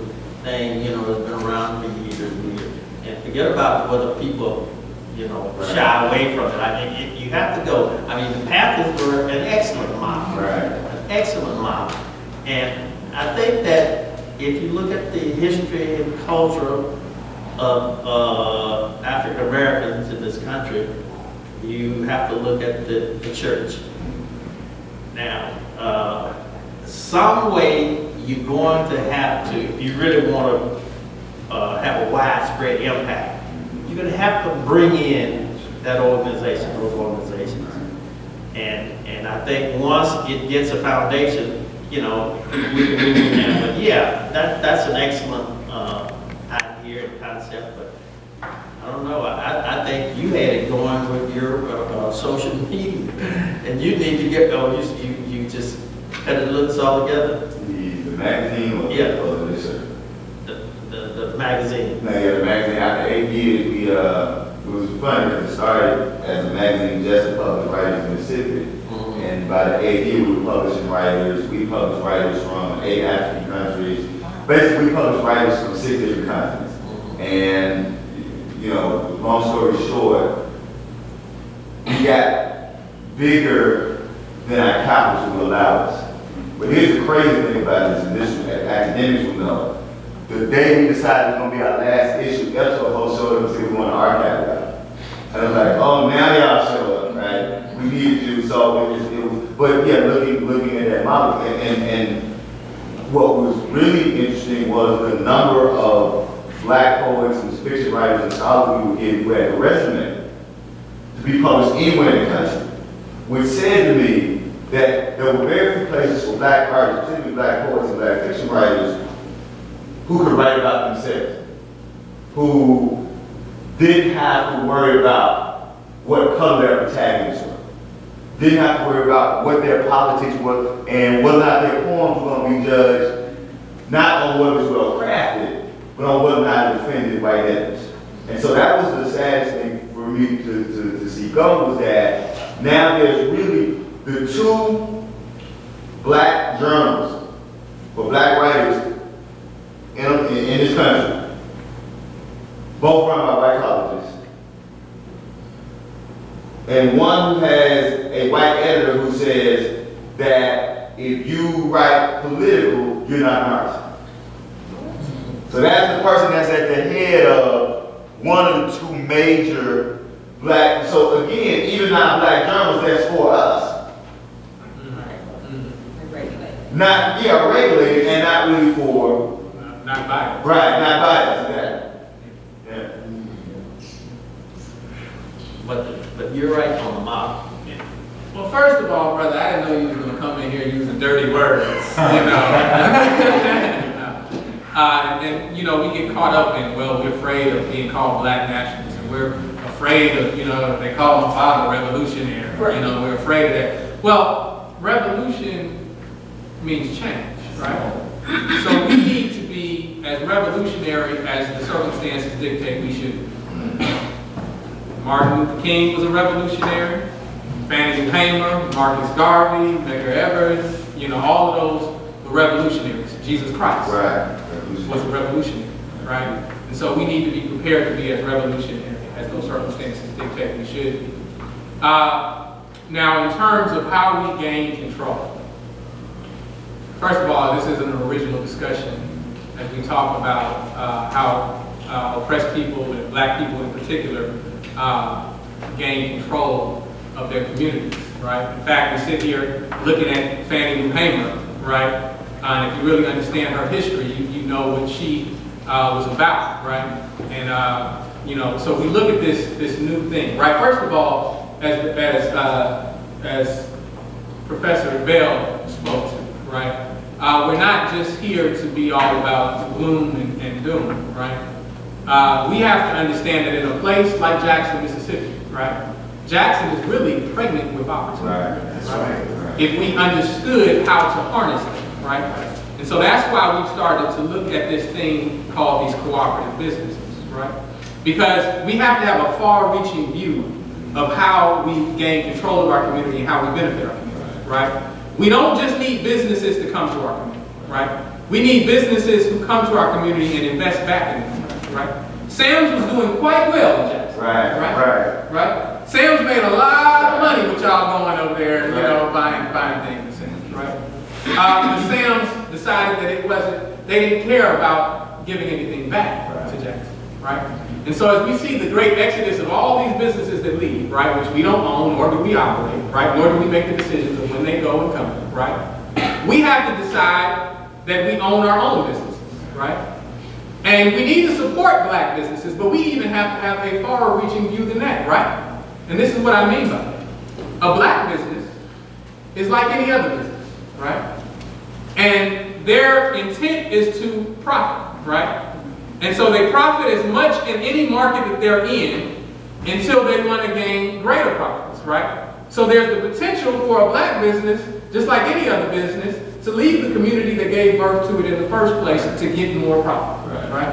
thing, you know, has been around for years and years. And forget about whether people, you know, shy away from it. I mean, you have to go. I mean, the Panthers were an excellent model. Right. An excellent model. And I think that if you look at the history and culture of African Americans in this country, you have to look at the church. Now, some way you're going to have to, if you really want to have a widespread impact, you're going to have to bring in that organization, those organizations. And I think once it gets a foundation, you know, we can move in there. But yeah, that's an excellent idea and concept, but I don't know. I think you had it going with your social media, and you need to get, you just cut it loose all together. The magazine or Yeah. The magazine. No, yeah, the magazine. After 8 years, it was funny because it started as a magazine just to publish writers in Mississippi. Mm-hmm. And by the 8th year, we were publishing writers. We published writers from 8 African countries. Basically, we published writers from 6 different continents. Mm-hmm. And, you know, long story short, we got bigger than our capital would allow us. But here's the crazy thing about this, and this academics will know. The day we decided it was going to be our last issue, episode host showed up and said we want to archive it. And I was like, oh, now y'all show up, right? We needed you. So it was, but yeah, looking at that model, and what was really interesting was the number of black poets and fiction writers and scholars we were getting who had a resume to be published anywhere in the country, which said to me that there were very few places for black writers, particularly black poets and black fiction writers, who could write about themselves, who didn't have to worry about what color their protagonists were, didn't have to worry about what their politics were, and whether or not their poems were going to be judged not on whether it was well crafted, but on whether or not it offended white editors. And so that was the saddest thing for me to see go, was that now there's really the two black journals for black writers in this country, both run by white colleges, and one who has a white editor who says that if you write political, you're not an artist. So that's the person that's at the head of one of the two major black, so again, even not black journals, that's for us. Not, yeah, regulated and not really for. Not biased. Right, not biased, exactly. Yeah. But you're right on the model. Well, first of all, brother, I didn't know you were going to come in here using dirty words, you know. And you know, we get caught up in, well, we're afraid of being called black nationalists, and we're afraid of, they call my father revolutionary. We're afraid of that. Well, revolution means change, right? So we need to be as revolutionary as the circumstances dictate we should be. Martin Luther King was a revolutionary. Fannie Marcus Garvey, Medgar Evers, all of those were revolutionaries. Jesus Christ was a revolutionary, right? And so we need to be prepared to be as revolutionary as those circumstances dictate we should be. Now, in terms of how we gain control, first of all, this is an original discussion as we talk about how oppressed people, and black people in particular, gain control of their communities, right? In fact, we sit here looking at Fannie Lou Hamer, right? And if you really understand her history, you know what she was about, right? And so we look at this new thing, right? First of all, as Professor Bell spoke to, right? We're not just here to be all about the gloom and doom, right? We have to understand that in a place like Jackson, Mississippi, right? Jackson is really pregnant with opportunity. Right? If we understood how to harness them, right? And so that's why we've started to look at this thing called these cooperative businesses, right? Because we have to have a far-reaching view of how we gain control of our community and how we benefit our community, right? We don't just need businesses to come to our community, right? We need businesses who come to our community and invest back in the community, right? Sam's was doing quite well in Jackson. Right? Sam's made a lot of money with y'all going over there, buying things, right? But Sam's decided that they didn't care about giving anything back to Jackson, right? And so as we see the great exodus of all these businesses that leave, right, which we don't own, nor do we operate, right, nor do we make the decisions of when they go and come, right? We have to decide that we own our own businesses, right? And we need to support black businesses, but we even have to have a far-reaching view than that, right? And this is what I mean by that. A black business is like any other business, right? And their intent is to profit, right? And so they profit as much in any market that they're in until they want to gain greater profits, right? So there's the potential for a black business, just like any other business, to leave the community that gave birth to it in the first place to get more profit, right?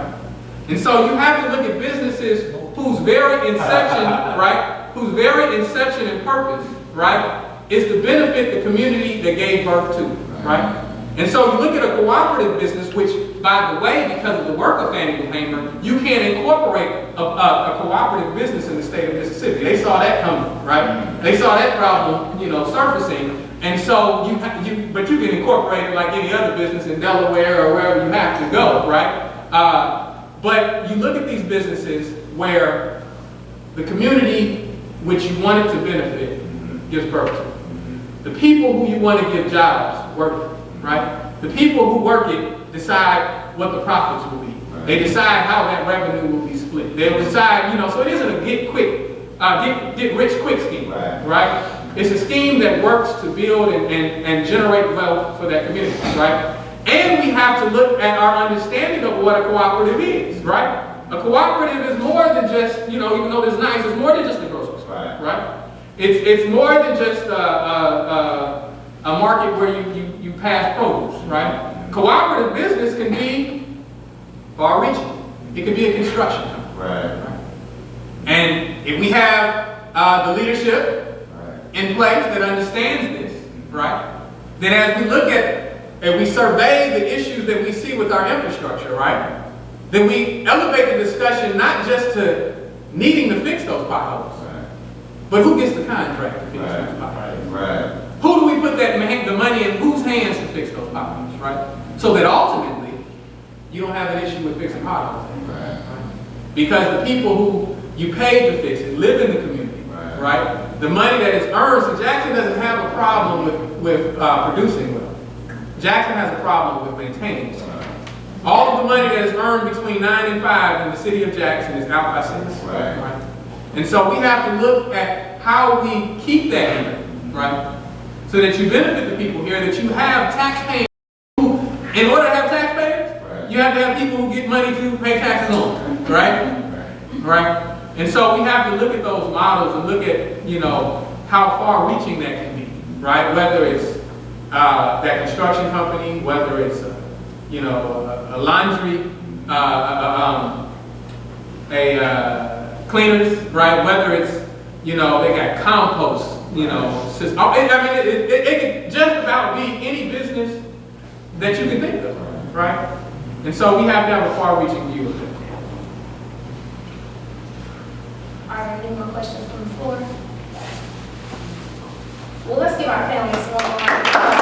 And so you have to look at businesses whose very inception, right? Whose very inception and purpose, right, is to benefit the community that gave birth to it, right? And so you look at a cooperative business, which, by the way, because of the work of Fannie Lou Hamer, you can incorporate a cooperative business in the state of Mississippi. They saw that coming, right? They saw that problem, surfacing. And so but you can incorporate it like any other business in Delaware or wherever you have to go, right? But you look at these businesses where the community which you want it to benefit gives birth to. The people who you want to give jobs work it, right? The people who work it decide what the profits will be. They decide how that revenue will be split. They'll decide, so it isn't a get rich quick scheme, right? It's a scheme that works to build and generate wealth for that community, right? And we have to look at our understanding of what a cooperative is, right? A cooperative is more than just, even though it's nice, it's more than just a grocery store, right? It's more than just a market where you pass produce, right? Cooperative business can be far-reaching. It can be a construction company, right? And if we have the leadership in place that understands this, right? Then as we look at and we survey the issues that we see with our infrastructure, right? Then we elevate the discussion not just to needing to fix those potholes, but who gets the contract to fix those potholes? Who do we put the money in whose hands to fix those potholes, right? So that ultimately, you don't have an issue with fixing potholes, right? Because the people who you paid to fix it live in the community, right? The money that is earned, so Jackson doesn't have a problem with producing wealth. Jackson has a problem with maintaining wealth. All of the money that is earned between 9 and 5 in the city of Jackson is out by 6. Right? And so we have to look at how we keep that here, right? So that you benefit the people here, that you have taxpayers who, in order to have taxpayers, you have to have people who get money to pay taxes on, right? And so we have to look at those models and look at, you know, how far reaching that can be, right? Whether it's that construction company, whether it's, you know, a laundry, cleaners, right? Whether it's, you know, they got compost, you know, system. I mean, it could just about be any business that you can think of, right? And so we have to have a far-reaching view of it. Are there any more questions from the floor? Well, let's give our panelists one more round of applause.